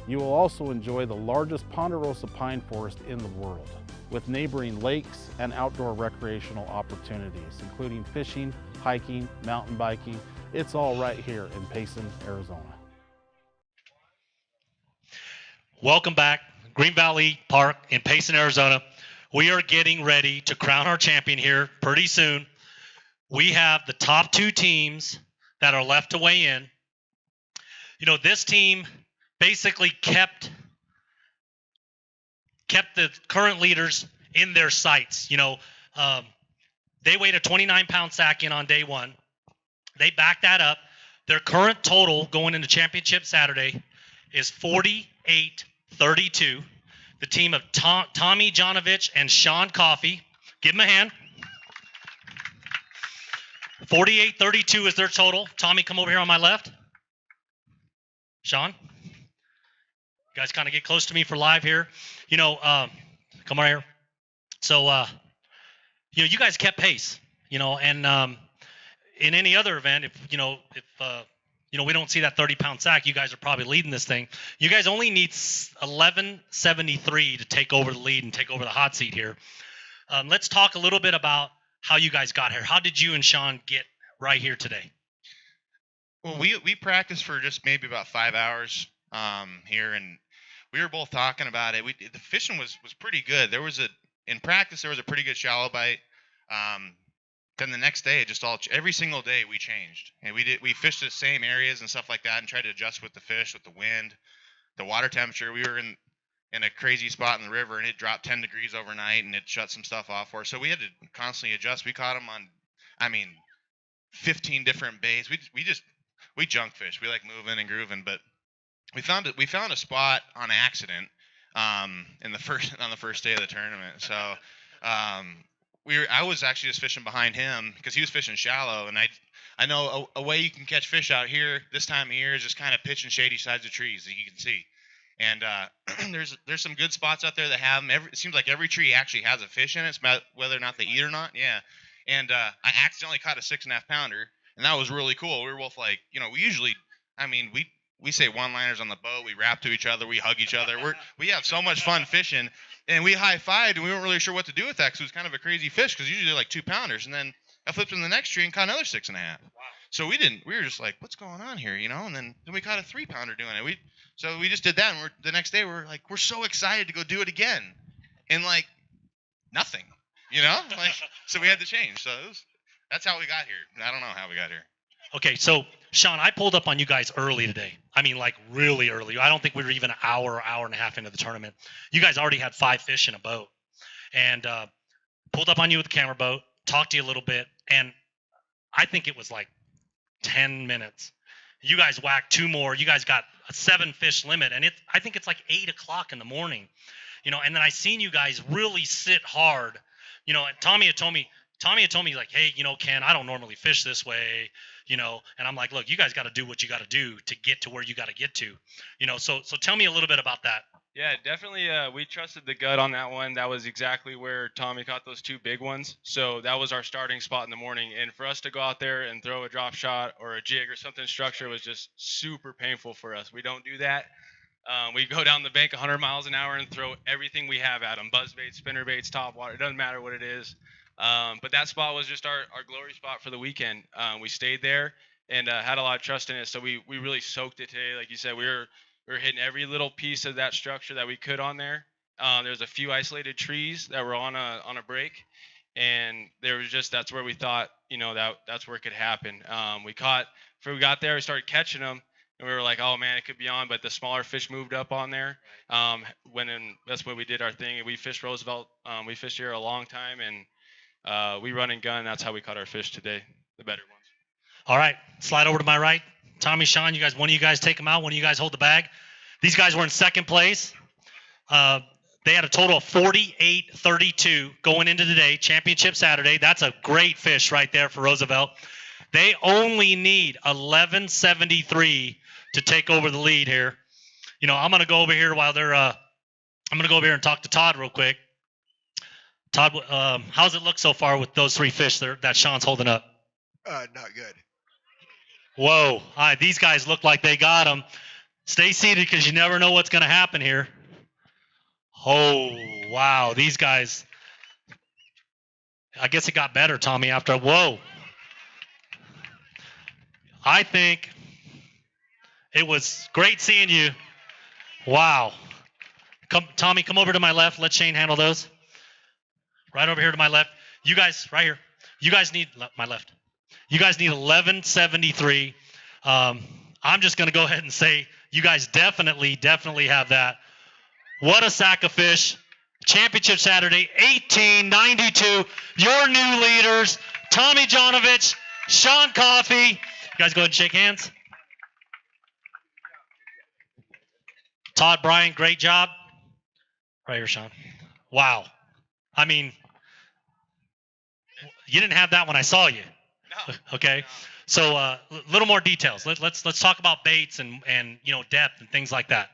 you will also enjoy the largest ponderosa pine forest in the world, with neighboring lakes and outdoor recreational opportunities, including fishing, hiking, mountain biking. It's all right here in Payson, Arizona. Welcome back, Green Valley Park in Payson, Arizona. We are getting ready to crown our champion here pretty soon. We have the top two teams that are left to weigh in. You know, this team basically kept the current leaders in their sights. You know, they weighed a 29-pound sack in on day one. They backed that up. Their current total going into championship Saturday is 48.32. The team of Tommy Jonovich and Sean Coffey. Give them a hand. 48.32 is their total. Tommy, come over here on my left. Sean, you guys kind of get close to me for live here. You know, come on here. So, you know, you guys kept pace, you know, and in any other event, if you know, we don't see that 30-pound sack, you guys are probably leading this thing. You guys only need 11.73 to take over the lead and take over the hot seat here. Let's talk a little bit about how you guys got here. How did you and Sean get right here today? Well, we practiced for just maybe about 5 hours here, and we were both talking about it. The fishing was pretty good. In practice there was a pretty good shallow bite. Then the next day, every single day we changed, and we fished the same areas and stuff like that, and tried to adjust with the fish, with the wind, the water temperature. We were in a crazy spot in the river, and it dropped 10 degrees overnight, and it shut some stuff off for us. So we had to constantly adjust. We caught them on, 15 different baits. We junk fish. We like moving and grooving, but we found a spot on accident on the first day of the tournament. So I was actually just fishing behind him because he was fishing shallow, and I know a way you can catch fish out here this time of year is just kind of pitching shady sides of trees that you can see. And there's some good spots out there that have them. It seems like every tree actually has a fish in it. It's about whether or not they eat or not. Yeah. And I accidentally caught a 6.5 pounder. And that was really cool. We were both like, we usually, we say one-liners on the boat. We rap to each other. We hug each other. We have so much fun fishing. And we high-fived, and we weren't really sure what to do with that because it was kind of a crazy fish because usually they're like 2 pounders. And then I flipped in the next tree and caught another 6.5. Wow. So we were just like, what's going on here, And then we caught a 3-pounder doing it. So we just did that, and the next day we're so excited to go do it again. And nothing, so we had to change. So that's how we got here. I don't know how we got here. Okay, so Sean, I pulled up on you guys early today. Really early. I don't think we were even an hour and a half into the tournament. You guys already had 5 fish in a boat. And pulled up on you with the camera boat, talked to you a little bit, and I think it was 10 minutes. You guys whacked 2 more. You guys got a 7-fish limit, and I think it's 8 o'clock in the morning. And then I seen you guys really sit hard. And Tommy had told me, hey, Ken, I don't normally fish this way, and I'm like, look, you guys got to do what you got to do to get to where you got to get to, so tell me a little bit about that. Yeah, definitely. We trusted the gut on that one. That was exactly where Tommy caught those 2 big ones. So that was our starting spot in the morning. And for us to go out there and throw a drop shot or a jig or something structured was just super painful for us. We don't do that. We go down the bank 100 miles an hour and throw everything we have at them: buzz baits, spinner baits, top water. It doesn't matter what it is. But that spot was just our glory spot for the weekend. We stayed there and had a lot of trust in it. So we really soaked it today. Like you said, we were hitting every little piece of that structure that we could on there. There's a few isolated trees that were on a break, and there was just, that's where we thought, that's where it could happen. We got there, we started catching them, and we were like, oh man, it could be on, but the smaller fish moved up on there. That's when we did our thing. We fished Roosevelt. We fished here a long time, and we run and gun. That's how we caught our fish today, the better ones. All right, slide over to my right. Tommy, Sean, one of you guys take them out. One of you guys hold the bag. These guys were in second place. They had a total of 48-32 going into today, championship Saturday. That's a great fish right there for Roosevelt. They only need 1173 to take over the lead here. I'm going to go over here while they're I'm going to go over here and talk to Todd real quick. Todd, how's it look so far with those 3 fish that Sean's holding up? Not good. Whoa. All right, these guys look like they got them. Stay seated because you never know what's going to happen here. Oh, wow. These guys. I guess it got better, Tommy, after. Whoa. I think it was great seeing you. Wow. Tommy, come over to my left. Let Shane handle those. Right over here to my left. You guys, right here. You guys need my left. You guys need 1173. I'm just going to go ahead and say you guys definitely have that. What a sack of fish. Championship Saturday, 1892. Your new leaders, Tommy Jonovich, Sean Coffey. You guys go ahead and shake hands. Todd Bryant, great job. Right here, Sean. Wow. I mean, you didn't have that when I saw you. No. Okay. So a little more details. Let's talk about baits and depth and things like that.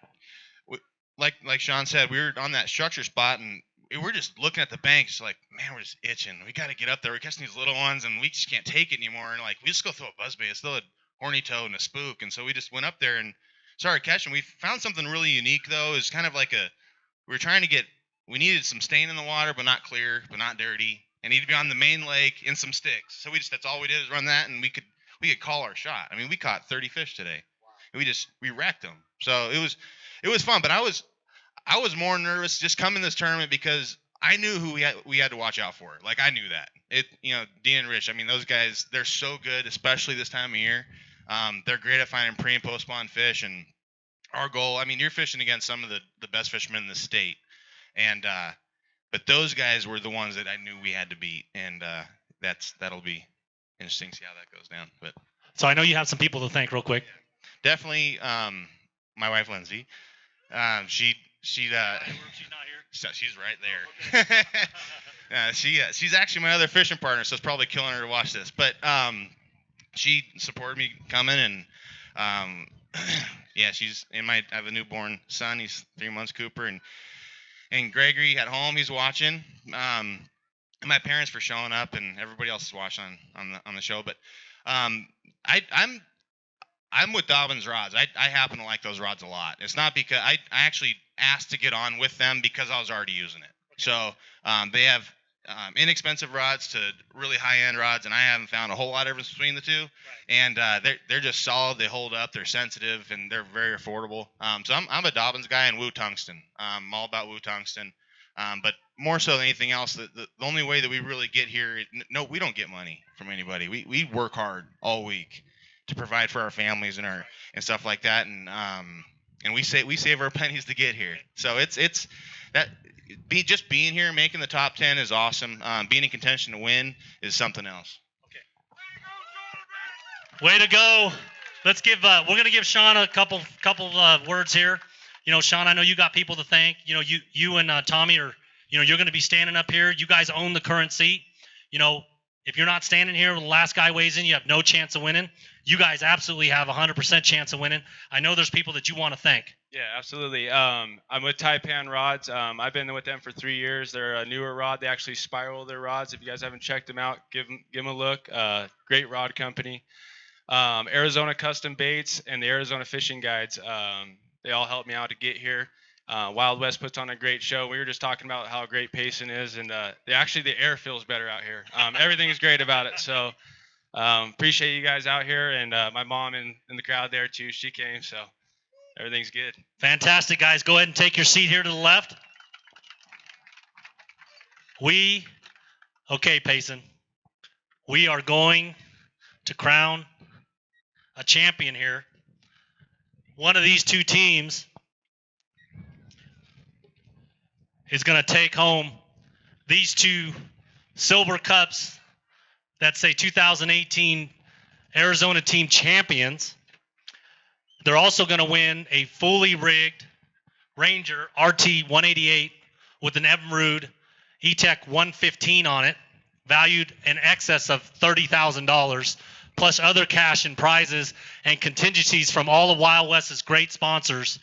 Like Sean said, we were on that structure spot and we're just looking at the bank, just like, man, we're just itching. We got to get up there. We're catching these little ones and we just can't take it anymore. And like, we just go throw a buzzbait. It's still a horny toad and a spook. And so we just went up there and started catching. We found something really unique though. It's kind of like we needed some stain in the water, but not clear, but not dirty. And needed to be on the main lake in some sticks. So that's all we did is run that, and we could call our shot. I mean, we caught 30 fish today. Wow. And we wrecked them. So it was fun, but I was more nervous just coming this tournament because I knew who we had to watch out for. Like I knew that. Dean and Rich, I mean, those guys, they're so good, especially this time of year. They're great at finding pre and post spawn fish, and our goal, I mean, you're fishing against some of the best fishermen in the state. And but those guys were the ones that I knew we had to beat, and that'll be interesting to see how that goes down. But so I know you have some people to thank real quick. Definitely, my wife Lindsay. She's not here. So she's right there. She's actually my other fishing partner, so it's probably killing her to watch this. But she supported me coming, and yeah, I have a newborn son. He's 3 months, Cooper, and Gregory at home, he's watching. And my parents for showing up, and everybody else is watching on the show. But I'm with Dobbins Rods. I happen to like those rods a lot. It's not because I actually asked to get on with them because I was already using it. So they have inexpensive rods to really high-end rods, and I haven't found a whole lot of difference between the two. Right. And they're just solid. They hold up. They're sensitive, and they're very affordable. So I'm a Dobbins guy and Woo Tungsten. I'm all about Woo Tungsten. But more so than anything else, the only way that we really get here, we don't get money from anybody. We work hard all week to provide for our families and stuff like that, and we save our pennies to get here. So it's that. Just being here, making the top 10 is awesome. Being in contention to win is something else. Okay. Way to go! Let's give. We're gonna give Sean a couple words here. Sean, I know you got people to thank. You and Tommy are. You're gonna be standing up here. You guys own the current seat. If you're not standing here when the last guy weighs in, you have no chance of winning. You guys absolutely have 100% chance of winning. I know there's people that you want to thank. Yeah, absolutely. I'm with Taipan Rods. I've been with them for 3 years. They're a newer rod. They actually spiral their rods. If you guys haven't checked them out, give them a look. Great rod company. Arizona Custom Baits and the Arizona Fishing Guides. They all helped me out to get here. Wild West puts on a great show. We were just talking about how great Payson is, and the air feels better out here. Everything is great about it. So appreciate you guys out here, and my mom in the crowd there too. She came, so everything's good. Fantastic, guys. Go ahead and take your seat here to the left. Okay, Payson. We are going to crown a champion here. One of these two teams is going to take home these two silver cups that say 2018 Arizona team champions. They're also going to win a fully rigged Ranger RT 188 with an Evinrude E-Tech 115 on it, valued in excess of $30,000, plus other cash and prizes and contingencies from all of Wild West's great sponsors.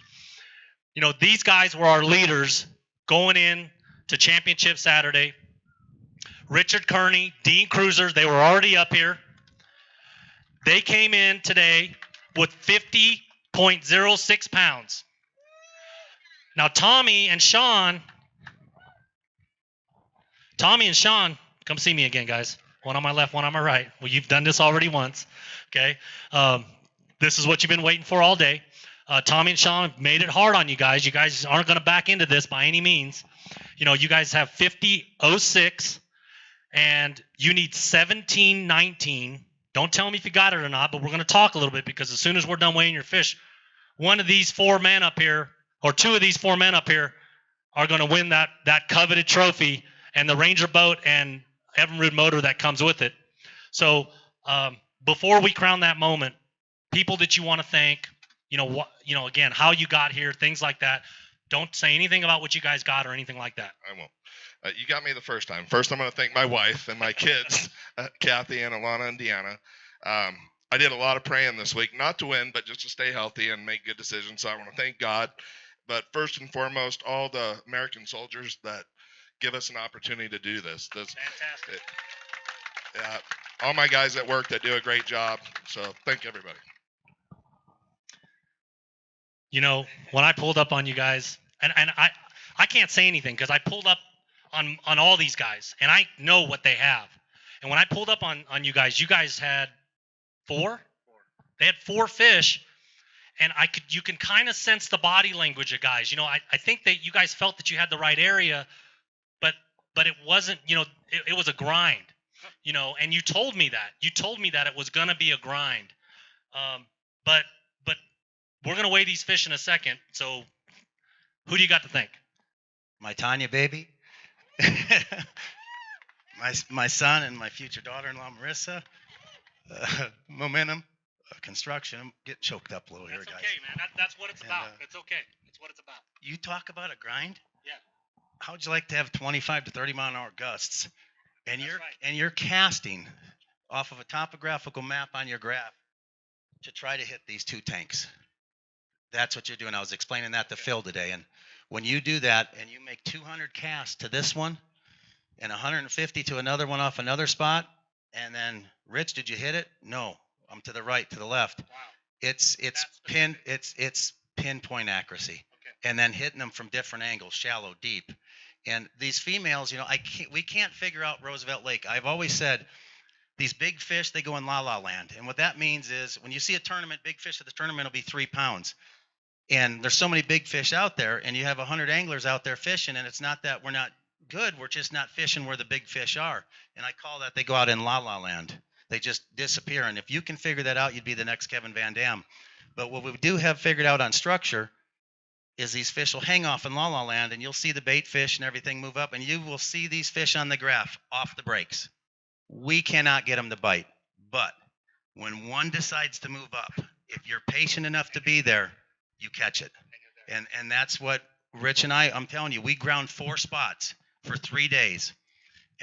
You know, these guys were our leaders going in to Championship Saturday. Richard Kearney, Dean Cruiser, they were already up here. They came in today with 50.06 pounds. Now, Tommy and Sean, come see me again, guys. One on my left, one on my right. Well, you've done this already once, okay? This is what you've been waiting for all day. Tommy and Sean made it hard on you guys. You guys aren't going to back into this by any means. You know, you guys have 50.06, and you need 17.19. Don't tell me if you got it or not, but we're going to talk a little bit, because as soon as we're done weighing your fish, one of these four men up here, or two of these four men up here, are going to win that coveted trophy and the Ranger boat and Evinrude motor that comes with it. So before we crown that moment, people that you want to thank, again, how you got here, things like that. Don't say anything about what you guys got or anything like that. I won't. You got me the first time. First, I'm going to thank my wife and my kids, Kathy and Alana and Deanna. I did a lot of praying this week, not to win, but just to stay healthy and make good decisions. So I want to thank God. But first and foremost, all the American soldiers that give us an opportunity to do this. Fantastic. All my guys at work that do a great job. So thank everybody. You know, when I pulled up on you guys, and I can't say anything because I pulled up on all these guys, and I know what they have. And when I pulled up on you guys had four? They had 4 fish, and you can kind of sense the body language of guys. You know, I think that you guys felt that you had the right area, but it wasn't, it was a grind, and you told me that. You told me that it was going to be a grind. But we're going to weigh these fish in a second. So who do you got to thank? My Tanya baby, my son and my future daughter-in-law, Marissa, Momentum, Construction. I'm getting choked up a little here, guys. That's okay, man. That's what it's about. It's okay. It's what it's about. You talk about a grind? Yeah. How'd you like to have 25 to 30 mile an hour gusts, and you're casting off of a topographical map on your graph to try to hit these 2 tanks? That's what you're doing. I was explaining that to Phil today, and when you do that and you make 200 casts to this one and 150 to another one off another spot, and then Rich, did you hit it? No, I'm to the right, to the left. Wow. It's pinpoint accuracy. Okay. And then hitting them from different angles, shallow, deep. And these females, we can't figure out Roosevelt Lake. I've always said these big fish, they go in la-la land. And what that means is when you see a tournament, big fish at the tournament will be 3 pounds. And there's so many big fish out there, and you have 100 anglers out there fishing, and it's not that we're not good, we're just not fishing where the big fish are. And I call that they go out in la-la land. They just disappear. And if you can figure that out, you'd be the next Kevin Van Dam. But what we do have figured out on structure is these fish will hang off in la-la land, and you'll see the bait fish and everything move up, and you will see these fish on the graph off the breaks. We cannot get them to bite. But when one decides to move up, if you're patient enough to be there, you catch it. And that's what Rich and I'm telling you, we ground 4 spots for 3 days.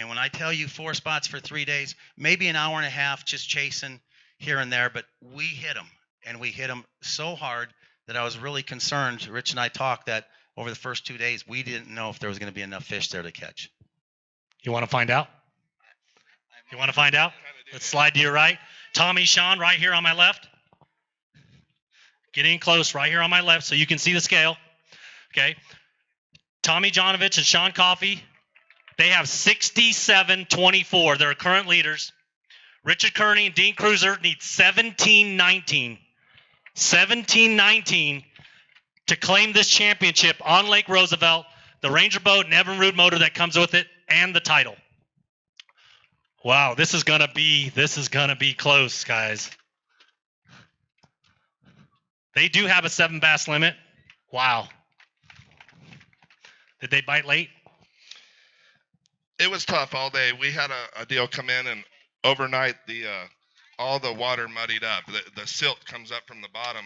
And when I tell you 4 spots for 3 days, maybe an hour and a half just chasing here and there, but we hit them. And we hit them so hard that I was really concerned. Rich and I talked that over the first 2 days, we didn't know if there was going to be enough fish there to catch. You want to find out? You want to find out? Let's slide to your right. Tommy, Sean, right here on my left. Get in close right here on my left so you can see the scale. Okay. Tommy Jonovich and Sean Coffey, they have 67-24. They're current leaders. Richard Kearney and Dean Cruiser need 17-19. 17-19 to claim this championship on Lake Roosevelt, the Ranger boat and Evinrude motor that comes with it, and the title. Wow, this is gonna be close, guys. They do have a 7 bass limit. Wow. Did they bite late? It was tough all day. We had a deal come in, and overnight all the water muddied up. The silt comes up from the bottom,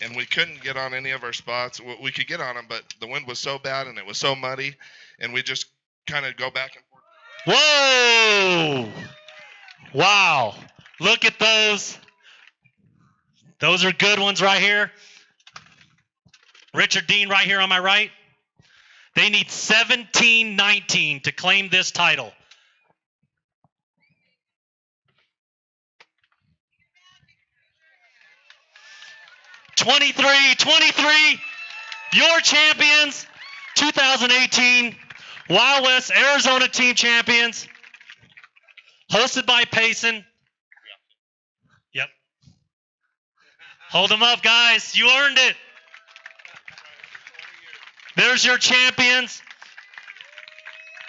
and we couldn't get on any of our spots. We could get on them, but the wind was so bad and it was so muddy, and we just kind of go back and forth. Whoa! Wow. Look at those. Those are good ones right here. Richard Dean right here on my right. They need 17-19 to claim this title. '23, your champions, 2018 Wild West Arizona Team Champions, hosted by Payson. Yep. Hold them up, guys. You earned it. There's your champions.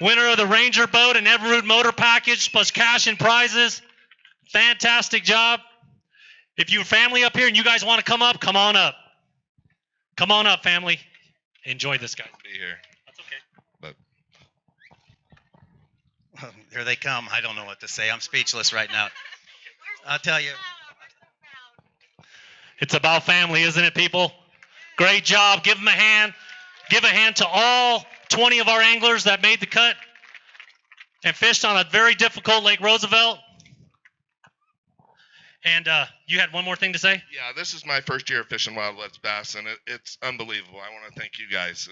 Winner of the Ranger boat and Evinrude motor package plus cash and prizes. Fantastic job. If you're family up here and you guys want to come up, come on up. Come on up, family. Enjoy this, guys. Be here. That's okay. But Here they come. I don't know what to say. I'm speechless right now. I'll tell you. It's about family, isn't it, people? Great job. Give them a hand. Give a hand to all 20 of our anglers that made the cut and fished on a very difficult Lake Roosevelt. And you had one more thing to say? Yeah, this is my first year fishing Wild West bass, and it's unbelievable. I want to thank you guys.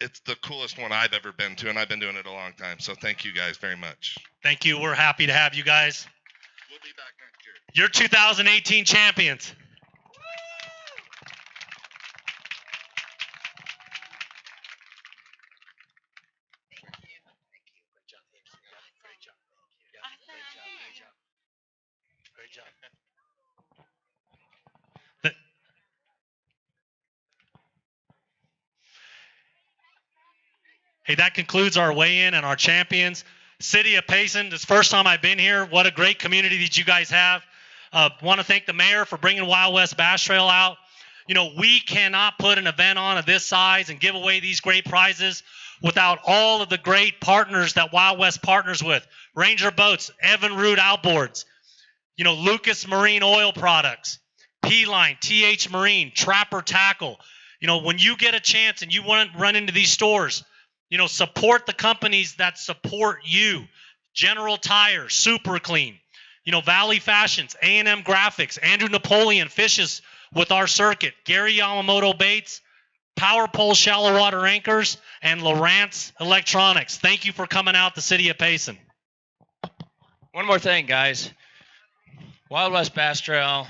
It's the coolest one I've ever been to, and I've been doing it a long time. So thank you guys very much. Thank you. We're happy to have you guys. We'll be back next year. You're 2018 champions. Hey, that concludes our weigh-in and our champions. City of Payson, this is the first time I've been here. What a great community that you guys have. Want to thank the mayor for bringing Wild West Bass Trail out. You know, we cannot put an event on of this size and give away these great prizes without all of the great partners that Wild West partners with. Ranger Boats, Evinrude Outboards, you know, Lucas Marine Oil Products, P-Line, TH Marine, Trapper Tackle. You know, when you get a chance and you want to run into these stores, you know, support the companies that support you. General Tire, Super Clean, you know, Valley Fashions, A&M Graphics, Andrew Napoleon fishes with our circuit, Gary Yamamoto Baits, Power Pole Shallow Water Anchors, and Lowrance Electronics. Thank you for coming out, the City of Payson. One more thing, guys. Wild West Bass Trail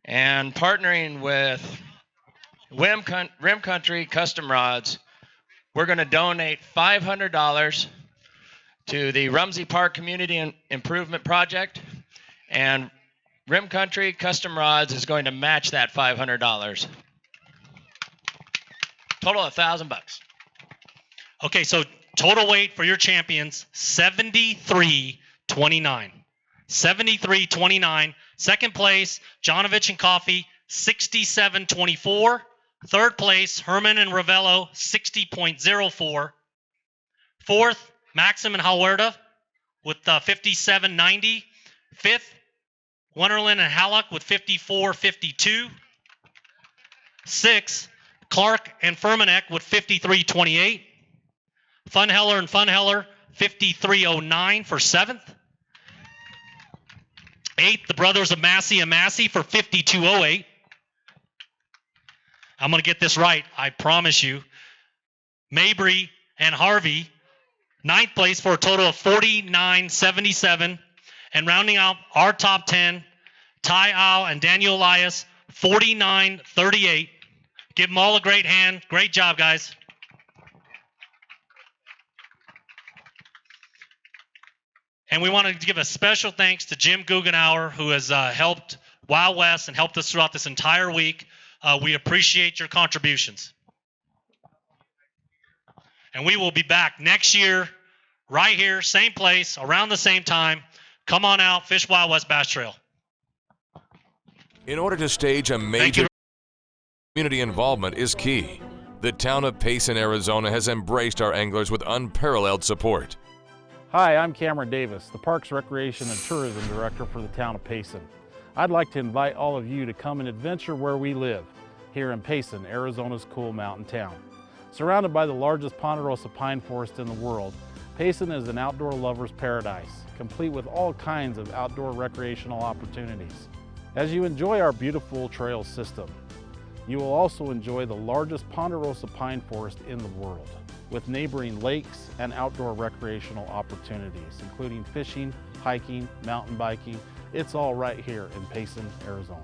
and partnering with Rim Country Custom Rods, we're going to donate $500 to the Rumsey Park Community Improvement Project, and Rim Country Custom Rods is going to match that $500. Total of $1,000. Okay, so total weight for your champions, 73.29. 73.29. Second place, Jonovich and Coffey, 67.24. Third place, Herman and Ravello, 60.04. Fourth, Maxim and Halwerda with 57.90. Fifth, Wonderland and Hallock with 54.52. Sixth, Clark and Furmanek with 53.28. Funheller and Funheller, 5309 for 7th. 8th, the brothers of Massey and Massey for 5208. I'm going to get this right, I promise you. Mabry and Harvey, 9th place for a total of 4977. And rounding out our top 10, Ty Al and Daniel Elias, 4938. Give them all a great hand. Great job, guys. And we want to give a special thanks to Jim Guggenauer, who has helped Wild West and helped us throughout this entire week. We appreciate your contributions. And we will be back next year, right here, same place, around the same time. Come on out, Fish Wild West Bass Trail. In order to stage a major community involvement is key. The town of Payson, Arizona has embraced our anglers with unparalleled support. Hi, I'm Cameron Davis, the Parks, Recreation, and Tourism Director for the town of Payson. I'd like to invite all of you to come and adventure where we live, here in Payson, Arizona's cool mountain town. Surrounded by the largest ponderosa pine forest in the world, Payson is an outdoor lover's paradise, complete with all kinds of outdoor recreational opportunities. As you enjoy our beautiful trail system, you will also enjoy the largest ponderosa pine forest in the world, with neighboring lakes and outdoor recreational opportunities, including fishing, hiking, mountain biking. It's all right here in Payson, Arizona.